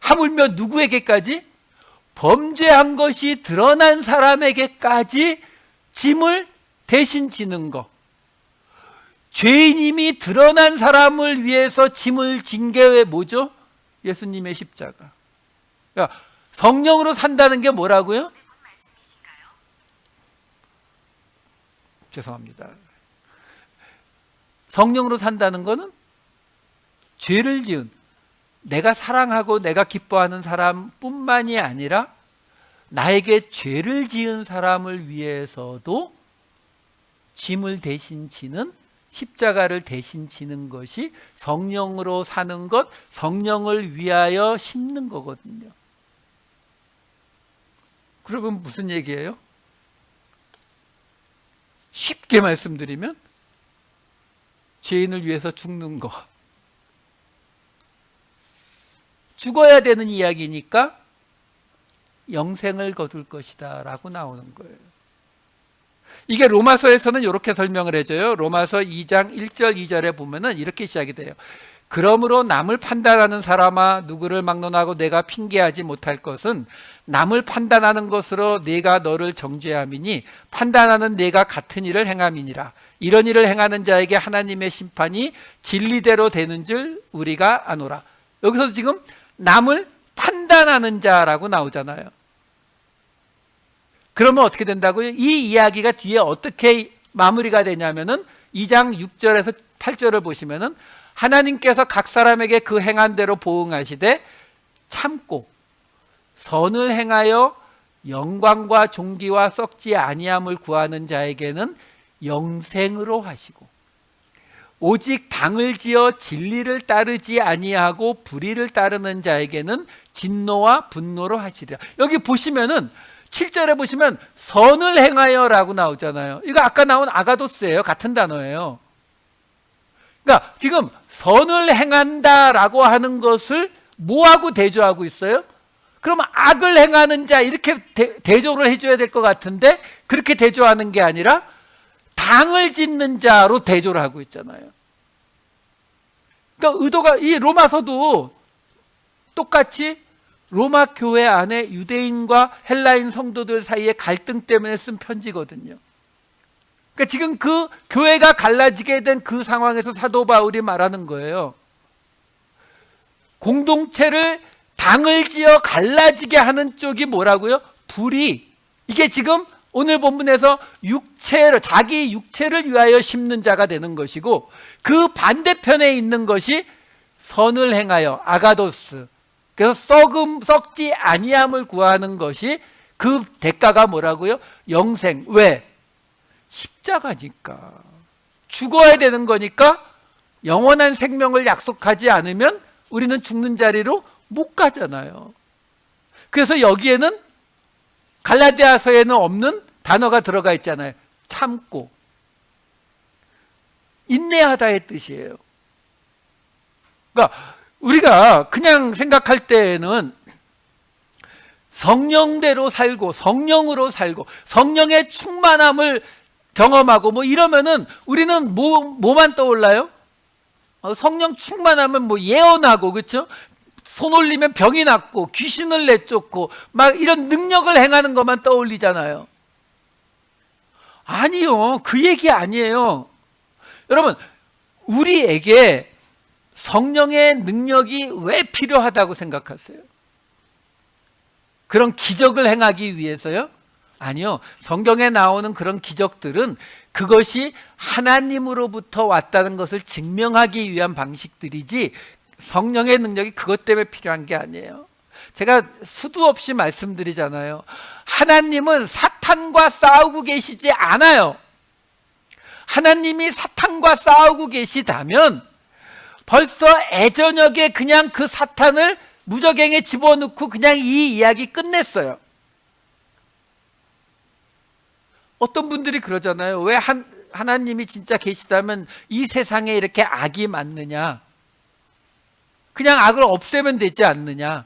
하물며 누구에게까지? 범죄한 것이 드러난 사람에게까지 짐을 대신 지는 거. 죄인임이 드러난 사람을 위해서 짐을 진 게 뭐죠? 예수님의 십자가. 그러니까 성령으로 산다는 게 뭐라고요? 죄송합니다. 성령으로 산다는 것은 죄를 지은, 내가 사랑하고 내가 기뻐하는 사람뿐만이 아니라 나에게 죄를 지은 사람을 위해서도 짐을 대신 지는, 십자가를 대신 지는 것이 성령으로 사는 것, 성령을 위하여 심는 거거든요. 그러면 무슨 얘기예요? 쉽게 말씀드리면 죄인을 위해서 죽는 거. 죽어야 되는 이야기니까 영생을 거둘 것이다 라고 나오는 거예요. 이게 로마서에서는 이렇게 설명을 해줘요. 로마서 2장 1절 2절에 보면은 이렇게 시작이 돼요. 그러므로 남을 판단하는 사람아, 누구를 막론하고 내가 핑계하지 못할 것은 남을 판단하는 것으로 내가 너를 정죄함이니 판단하는 내가 같은 일을 행함이니라. 이런 일을 행하는 자에게 하나님의 심판이 진리대로 되는 줄 우리가 아노라. 여기서 지금 남을 판단하는 자라고 나오잖아요. 그러면 어떻게 된다고요? 이 이야기가 뒤에 어떻게 마무리가 되냐면은 2장 6절에서 8절을 보시면은 하나님께서 각 사람에게 그 행한 대로 보응하시되 참고 선을 행하여 영광과 존귀와 썩지 아니함을 구하는 자에게는 영생으로 하시고 오직 당을 지어 진리를 따르지 아니하고 불의를 따르는 자에게는 진노와 분노로 하시리라. 여기 보시면은 7절에 보시면 선을 행하여 라고 나오잖아요. 이거 아까 나온 아가도스예요. 같은 단어예요. 그러니까 지금 선을 행한다라고 하는 것을 뭐하고 대조하고 있어요? 그러면 악을 행하는 자 이렇게 대조를 해줘야 될 것 같은데 그렇게 대조하는 게 아니라 당을 짓는 자로 대조를 하고 있잖아요. 그러니까 의도가 이 로마서도 똑같이 로마 교회 안에 유대인과 헬라인 성도들 사이의 갈등 때문에 쓴 편지거든요. 그러니까 지금 그 교회가 갈라지게 된 그 상황에서 사도 바울이 말하는 거예요. 공동체를 당을 지어 갈라지게 하는 쪽이 뭐라고요? 불의. 이게 지금 오늘 본문에서 자기 육체를 위하여 심는 자가 되는 것이고 그 반대편에 있는 것이 선을 행하여 아가도스. 그래서 썩지 아니함을 구하는 것이 그 대가가 뭐라고요? 영생. 왜? 십자가니까. 죽어야 되는 거니까 영원한 생명을 약속하지 않으면 우리는 죽는 자리로 못 가잖아요. 그래서 여기에는 갈라디아서에는 없는 단어가 들어가 있잖아요. 참고. 인내하다의 뜻이에요. 그러니까 우리가 그냥 생각할 때에는 성령대로 살고 성령으로 살고 성령의 충만함을 경험하고 뭐 이러면은 우리는 뭐만 떠올라요? 성령 충만하면 뭐 예언하고, 그렇죠? 손 올리면 병이 낫고 귀신을 내쫓고 막 이런 능력을 행하는 것만 떠올리잖아요. 아니요, 그 얘기 아니에요. 여러분, 우리에게 성령의 능력이 왜 필요하다고 생각하세요? 그런 기적을 행하기 위해서요? 아니요. 성경에 나오는 그런 기적들은 그것이 하나님으로부터 왔다는 것을 증명하기 위한 방식들이지 성령의 능력이 그것 때문에 필요한 게 아니에요. 제가 수도 없이 말씀드리잖아요. 하나님은 사탄과 싸우고 계시지 않아요. 하나님이 사탄과 싸우고 계시다면 벌써 애저녁에 그냥 그 사탄을 무저갱에 집어넣고 그냥 이 이야기 끝냈어요. 어떤 분들이 그러잖아요. 왜 하나님이 진짜 계시다면 이 세상에 이렇게 악이 많느냐? 그냥 악을 없애면 되지 않느냐?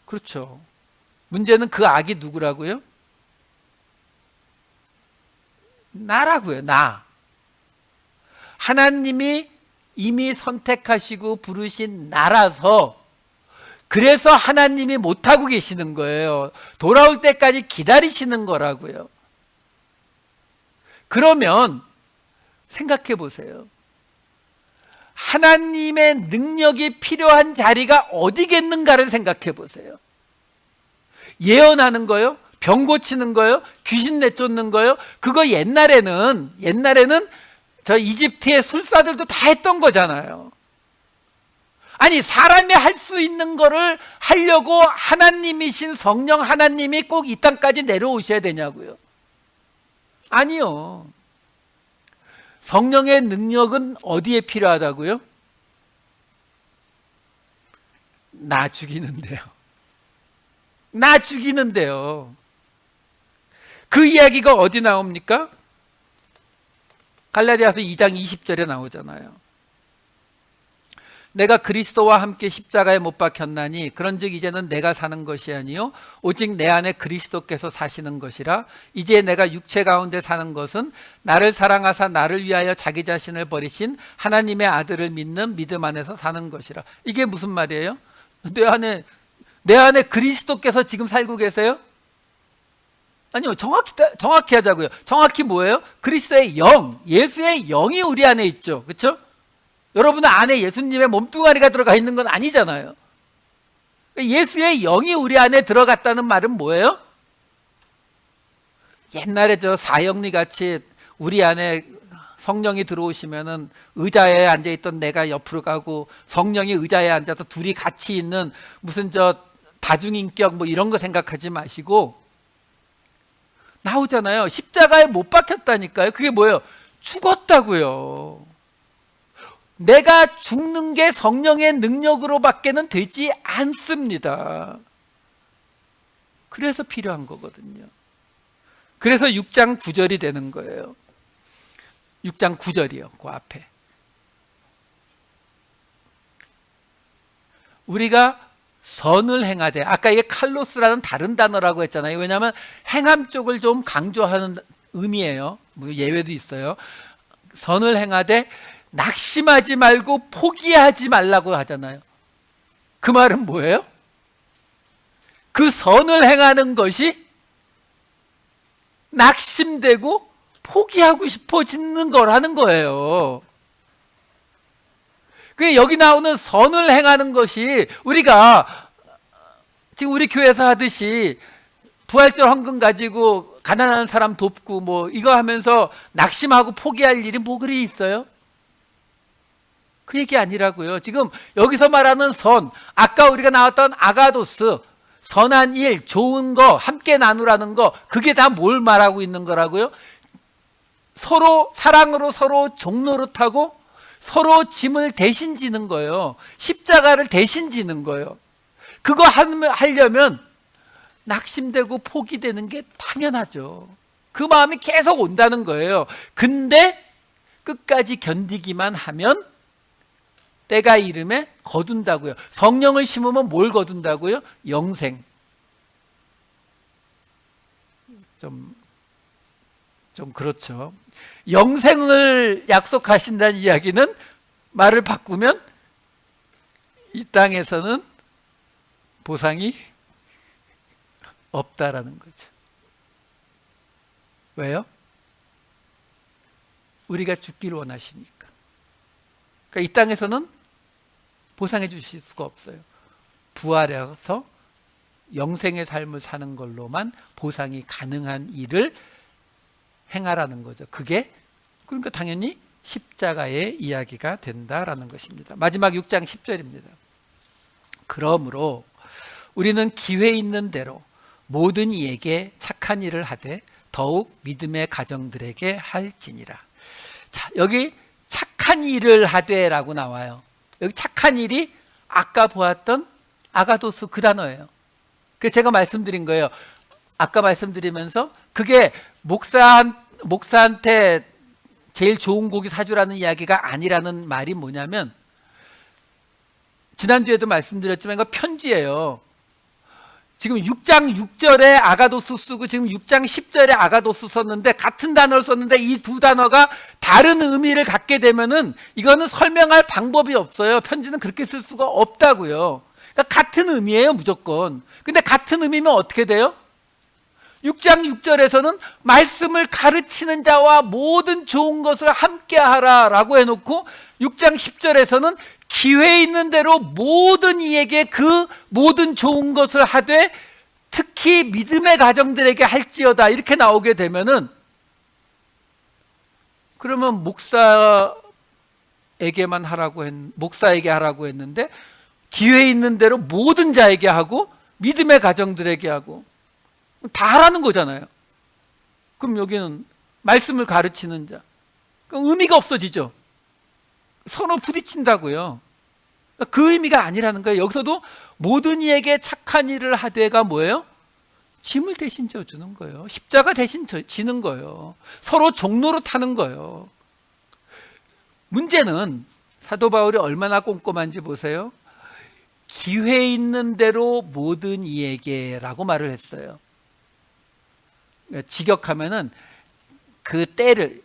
그렇죠. 문제는 그 악이 누구라고요? 나라고요. 나. 하나님이 이미 선택하시고 부르신 나라서, 그래서 하나님이 못하고 계시는 거예요. 돌아올 때까지 기다리시는 거라고요. 그러면 생각해 보세요. 하나님의 능력이 필요한 자리가 어디겠는가를 생각해 보세요. 예언하는 거요? 병 고치는 거요? 귀신 내쫓는 거요? 그거 옛날에는 저 이집트의 술사들도 다 했던 거잖아요. 아니, 사람이 할 수 있는 거를 하려고 하나님이신 성령 하나님이 꼭 이 땅까지 내려오셔야 되냐고요? 아니요. 성령의 능력은 어디에 필요하다고요? 나 죽이는데요. 나 죽이는데요. 그 이야기가 어디 나옵니까? 갈라디아서 2장 20절에 나오잖아요. 내가 그리스도와 함께 십자가에 못 박혔나니 그런즉 이제는 내가 사는 것이 아니요 오직 내 안에 그리스도께서 사시는 것이라. 이제 내가 육체 가운데 사는 것은 나를 사랑하사 나를 위하여 자기 자신을 버리신 하나님의 아들을 믿는 믿음 안에서 사는 것이라. 이게 무슨 말이에요? 내 안에 그리스도께서 지금 살고 계세요? 아니요, 정확히 하자고요. 정확히 뭐예요? 그리스도의 영, 예수의 영이 우리 안에 있죠. 그렇죠? 여러분 안에 예수님의 몸뚱아리가 들어가 있는 건 아니잖아요. 예수의 영이 우리 안에 들어갔다는 말은 뭐예요? 옛날에 저 사형리 같이 우리 안에 성령이 들어오시면은 의자에 앉아있던 내가 옆으로 가고 성령이 의자에 앉아서 둘이 같이 있는 무슨 저 다중인격 뭐 이런 거 생각하지 마시고, 나오잖아요. 십자가에 못 박혔다니까요. 그게 뭐예요? 죽었다고요. 내가 죽는 게 성령의 능력으로 밖에는 되지 않습니다. 그래서 필요한 거거든요. 그래서 6장 9절이 되는 거예요. 6장 9절이요. 그 앞에. 우리가 선을 행하되, 아까 이게 칼로스라는 다른 단어라고 했잖아요. 왜냐하면 행함 쪽을 좀 강조하는 의미예요. 뭐 예외도 있어요. 선을 행하되 낙심하지 말고 포기하지 말라고 하잖아요. 그 말은 뭐예요? 그 선을 행하는 것이 낙심되고 포기하고 싶어지는 거라는 거예요. 그 여기 나오는 선을 행하는 것이 우리가 지금 우리 교회에서 하듯이 부활절 헌금 가지고 가난한 사람 돕고 뭐 이거 하면서 낙심하고 포기할 일이 뭐 그리 있어요? 그 얘기 아니라고요. 지금 여기서 말하는 선, 아까 우리가 나왔던 아가도스, 선한 일, 좋은 거, 함께 나누라는 거, 그게 다 뭘 말하고 있는 거라고요? 서로 사랑으로 서로 종노릇하고 서로 짐을 대신 지는 거예요. 십자가를 대신 지는 거예요. 그거 하려면 낙심되고 포기되는 게 당연하죠. 그 마음이 계속 온다는 거예요. 근데 끝까지 견디기만 하면 때가 이름에 거둔다고요. 성령을 심으면 뭘 거둔다고요? 영생. 좀 그렇죠. 영생을 약속하신다는 이야기는 말을 바꾸면 이 땅에서는 보상이 없다라는 거죠. 왜요? 우리가 죽기를 원하시니까. 그러니까 이 땅에서는 보상해 주실 수가 없어요. 부활해서 영생의 삶을 사는 걸로만 보상이 가능한 일을 행하라는 거죠. 그게 그러니까 당연히 십자가의 이야기가 된다라는 것입니다. 마지막 6장 10절입니다. 그러므로 우리는 기회 있는 대로 모든 이에게 착한 일을 하되 더욱 믿음의 가정들에게 할지니라. 자, 여기 착한 일을 하되라고 나와요. 여기 착한 일이 아까 보았던 아가도스 그 단어예요. 그 제가 말씀드린 거예요. 아까 말씀드리면서 그게 목사한테 제일 좋은 고기 사주라는 이야기가 아니라는 말이 뭐냐면, 지난주에도 말씀드렸지만 이거 편지예요. 지금 6장 6절에 아가도스 쓰고 지금 6장 10절에 아가도스 썼는데 같은 단어를 썼는데 이 두 단어가 다른 의미를 갖게 되면은 이거는 설명할 방법이 없어요. 편지는 그렇게 쓸 수가 없다고요. 그러니까 같은 의미예요, 무조건. 근데 같은 의미면 어떻게 돼요? 6장 6절에서는 말씀을 가르치는 자와 모든 좋은 것을 함께 하라라고 해놓고 6장 10절에서는 기회 있는 대로 모든 이에게 그 모든 좋은 것을 하되 특히 믿음의 가정들에게 할지어다 이렇게 나오게 되면은, 그러면 목사에게 하라고 했는데 기회 있는 대로 모든 자에게 하고 믿음의 가정들에게 하고 다 하라는 거잖아요. 그럼 여기는 말씀을 가르치는 자, 그럼 의미가 없어지죠. 서로 부딪힌다고요. 그 의미가 아니라는 거예요. 여기서도 모든 이에게 착한 일을 하되가 뭐예요? 짐을 대신 져주는 거예요. 십자가 대신 지는 거예요. 서로 종로로 타는 거예요. 문제는 사도 바울이 얼마나 꼼꼼한지 보세요. 기회 있는 대로 모든 이에게라고 말을 했어요. 직역하면은 그 때를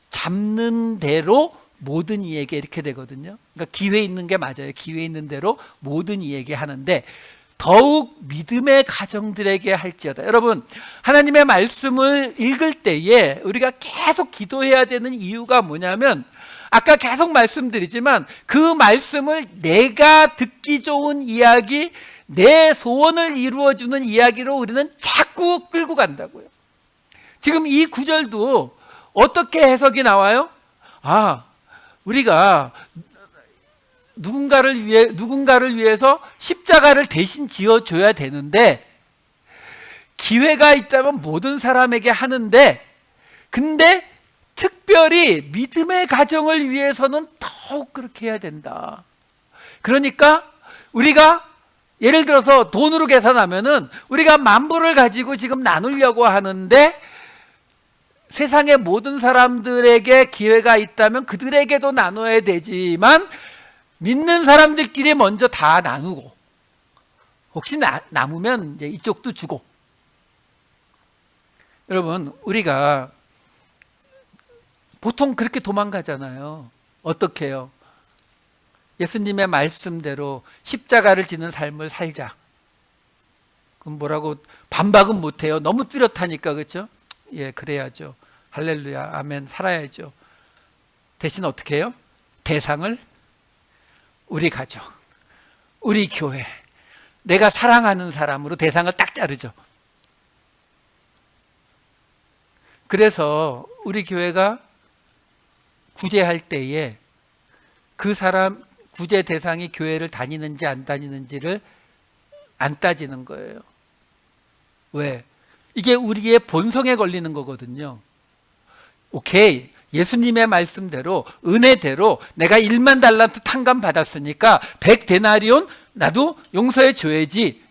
잡는 대로 모든 이에게 이렇게 되거든요. 그러니까 기회 있는 게 맞아요. 기회 있는 대로 모든 이에게 하는데 더욱 믿음의 가정들에게 할지어다. 여러분, 하나님의 말씀을 읽을 때에 우리가 계속 기도해야 되는 이유가 뭐냐면, 아까 계속 말씀드리지만 그 말씀을 내가 듣기 좋은 이야기, 내 소원을 이루어주는 이야기로 우리는 자꾸 끌고 간다고요. 지금 이 구절도 어떻게 해석이 나와요? 우리가 누군가를 위해서 십자가를 대신 지어줘야 되는데, 기회가 있다면 모든 사람에게 하는데, 근데 특별히 믿음의 가정을 위해서는 더욱 그렇게 해야 된다. 그러니까 우리가 예를 들어서 돈으로 계산하면은 우리가 10,000불을 가지고 지금 나누려고 하는데 세상의 모든 사람들에게 기회가 있다면 그들에게도 나눠야 되지만 믿는 사람들끼리 먼저 다 나누고, 혹시 남으면 이제 이쪽도 주고. 여러분, 우리가 보통 그렇게 도망가잖아요. 어떻게 해요? 예수님의 말씀대로 십자가를 지는 삶을 살자. 그럼 뭐라고 반박은 못해요. 너무 뚜렷하니까. 그렇죠? 예, 그래야죠. 할렐루야, 아멘, 살아야죠. 대신 어떻게 해요? 대상을 우리 가족, 우리 교회, 내가 사랑하는 사람으로 대상을 딱 자르죠. 그래서 우리 교회가 구제할 때에 그 사람 구제 대상이 교회를 다니는지 안 다니는지를 안 따지는 거예요. 왜? 이게 우리의 본성에 걸리는 거거든요. 오케이, 예수님의 말씀대로 은혜대로 내가 1만 달란트 탕감 받았으니까 100데나리온 나도 용서해 줘야지.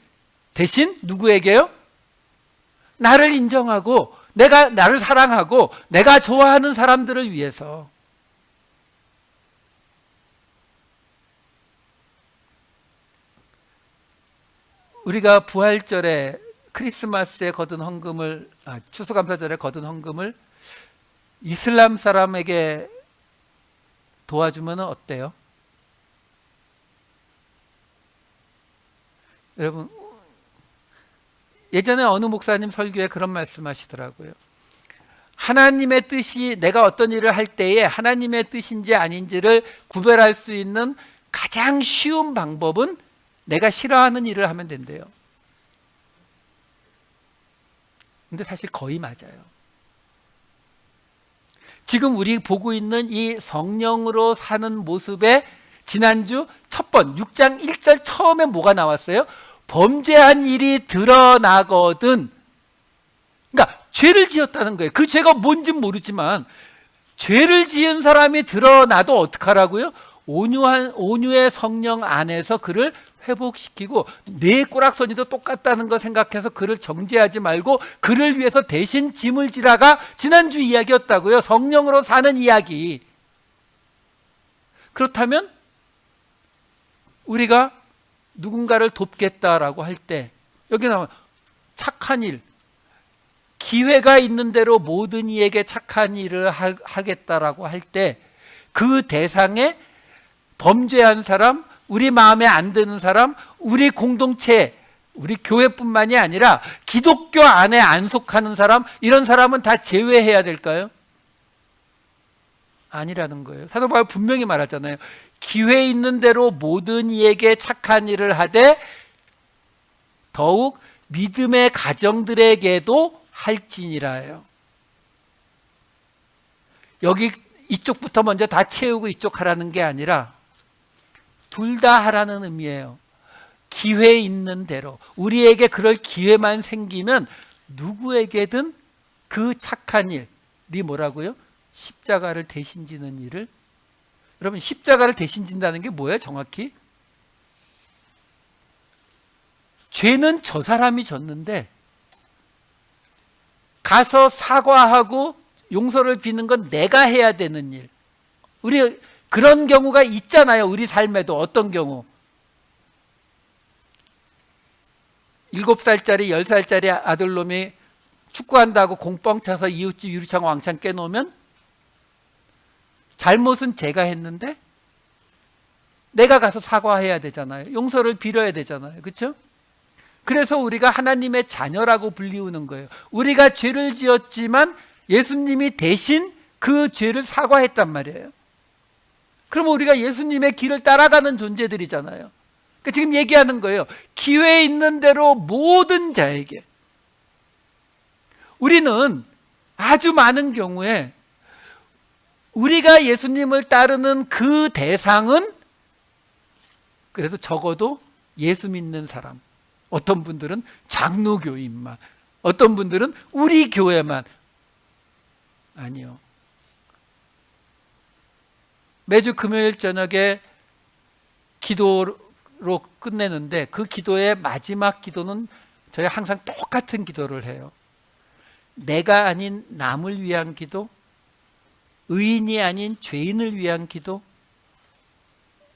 대신 누구에게요? 나를 인정하고 나를 사랑하고 내가 좋아하는 사람들을 위해서. 우리가 부활절에 크리스마스에 거둔 헌금을, 추수감사절에 거둔 헌금을 이슬람 사람에게 도와주면 어때요? 여러분, 예전에 어느 목사님 설교에 그런 말씀하시더라고요. 하나님의 뜻이, 내가 어떤 일을 할 때에 하나님의 뜻인지 아닌지를 구별할 수 있는 가장 쉬운 방법은 내가 싫어하는 일을 하면 된대요. 근데 사실 거의 맞아요. 지금 우리 보고 있는 이 성령으로 사는 모습에 지난주 첫 번 6장 1절 처음에 뭐가 나왔어요? 범죄한 일이 드러나거든. 그러니까 죄를 지었다는 거예요. 그 죄가 뭔지 모르지만 죄를 지은 사람이 드러나도 어떡하라고요? 온유의 성령 안에서 그를 회복시키고, 내 꼬락서니도 똑같다는 거 생각해서 그를 정죄하지 말고 그를 위해서 대신 짐을 지라가 지난주 이야기였다고요. 성령으로 사는 이야기. 그렇다면 우리가 누군가를 돕겠다라고 할 때 여기 나오면 착한 일, 기회가 있는 대로 모든 이에게 착한 일을 하겠다라고 할 때 그 대상에 범죄한 사람, 우리 마음에 안 드는 사람, 우리 공동체, 우리 교회뿐만이 아니라 기독교 안에 안 속하는 사람, 이런 사람은 다 제외해야 될까요? 아니라는 거예요. 사도 바울 분명히 말하잖아요. 기회 있는 대로 모든 이에게 착한 일을 하되 더욱 믿음의 가정들에게도 할지니라예요. 여기 이쪽부터 먼저 다 채우고 이쪽 하라는 게 아니라 둘 다 하라는 의미예요. 기회 있는 대로, 우리에게 그럴 기회만 생기면 누구에게든 그 착한 일이 뭐라고요? 십자가를 대신 지는 일을. 여러분, 십자가를 대신 진다는 게 뭐예요? 정확히 죄는 저 사람이 졌는데 가서 사과하고 용서를 비는 건 내가 해야 되는 일. 우리 그런 경우가 있잖아요. 우리 삶에도. 어떤 경우? 7살짜리 10살짜리 아들놈이 축구한다고 공뻥 차서 이웃집 유리창 왕창 깨놓으면 잘못은 제가 했는데 내가 가서 사과해야 되잖아요. 용서를 빌어야 되잖아요. 그렇죠? 그래서 우리가 하나님의 자녀라고 불리우는 거예요. 우리가 죄를 지었지만 예수님이 대신 그 죄를 사과했단 말이에요. 그러면 우리가 예수님의 길을 따라가는 존재들이잖아요. 그러니까 지금 얘기하는 거예요. 기회 있는 대로 모든 자에게. 우리는 아주 많은 경우에 우리가 예수님을 따르는 그 대상은 그래도 적어도 예수 믿는 사람, 어떤 분들은 장로교인만, 어떤 분들은 우리 교회만. 아니요. 매주 금요일 저녁에 기도로 끝내는데 그 기도의 마지막 기도는 저희 항상 똑같은 기도를 해요. 내가 아닌 남을 위한 기도, 의인이 아닌 죄인을 위한 기도,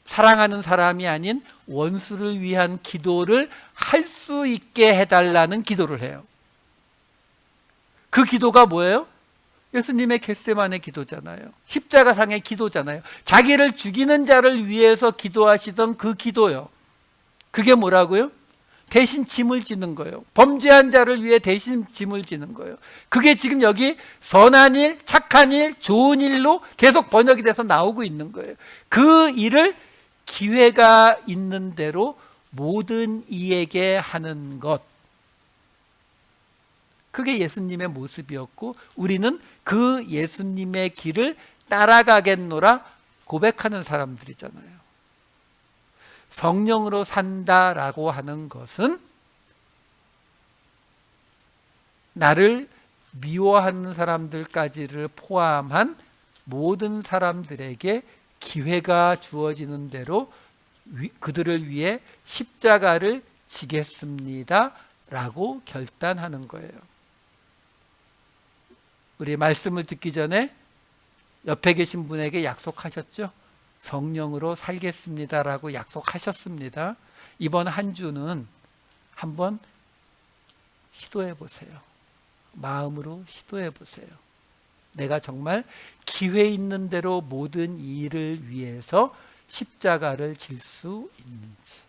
사랑하는 사람이 아닌 원수를 위한 기도를 할 수 있게 해달라는 기도를 해요. 그 기도가 뭐예요? 예수님의 겟세마네 기도잖아요. 십자가상의 기도잖아요. 자기를 죽이는 자를 위해서 기도하시던 그 기도요. 그게 뭐라고요? 대신 짐을 지는 거예요. 범죄한 자를 위해 대신 짐을 지는 거예요. 그게 지금 여기 선한 일, 착한 일, 좋은 일로 계속 번역이 돼서 나오고 있는 거예요. 그 일을 기회가 있는 대로 모든 이에게 하는 것. 그게 예수님의 모습이었고 우리는 그 예수님의 길을 따라가겠노라 고백하는 사람들이잖아요. 성령으로 산다라고 하는 것은 나를 미워하는 사람들까지를 포함한 모든 사람들에게 기회가 주어지는 대로 그들을 위해 십자가를 지겠습니다 라고 결단하는 거예요. 우리 말씀을 듣기 전에 옆에 계신 분에게 약속하셨죠? 성령으로 살겠습니다라고 약속하셨습니다. 이번 한 주는 한번 시도해 보세요. 마음으로 시도해 보세요. 내가 정말 기회 있는 대로 모든 일을 위해서 십자가를 질 수 있는지.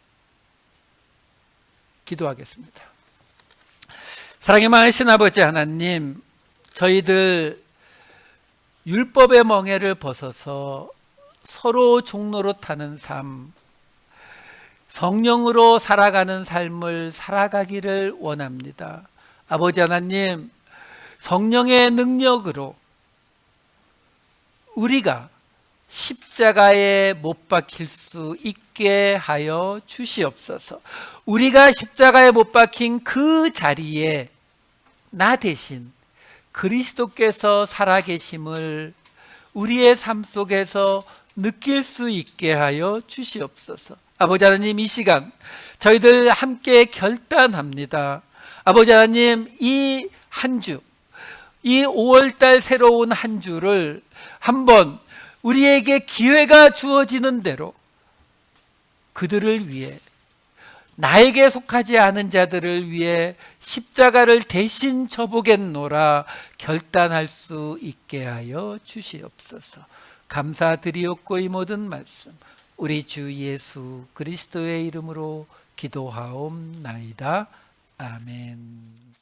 기도하겠습니다. 사랑의 많으신 아버지 하나님, 저희들 율법의 멍에를 벗어서 서로 종로로 타는 삶, 성령으로 살아가는 삶을 살아가기를 원합니다. 아버지 하나님, 성령의 능력으로 우리가 십자가에 못 박힐 수 있게 하여 주시옵소서. 우리가 십자가에 못 박힌 그 자리에 나 대신 그리스도께서 살아계심을 우리의 삶 속에서 느낄 수 있게 하여 주시옵소서. 아버지 하나님, 이 시간 저희들 함께 결단합니다. 아버지 하나님, 이 한 주, 이 5월달 새로운 한 주를 한번 우리에게 기회가 주어지는 대로 그들을 위해, 나에게 속하지 않은 자들을 위해 십자가를 대신 져보겠노라 결단할 수 있게 하여 주시옵소서. 감사드리옵고 이 모든 말씀 우리 주 예수 그리스도의 이름으로 기도하옵나이다. 아멘.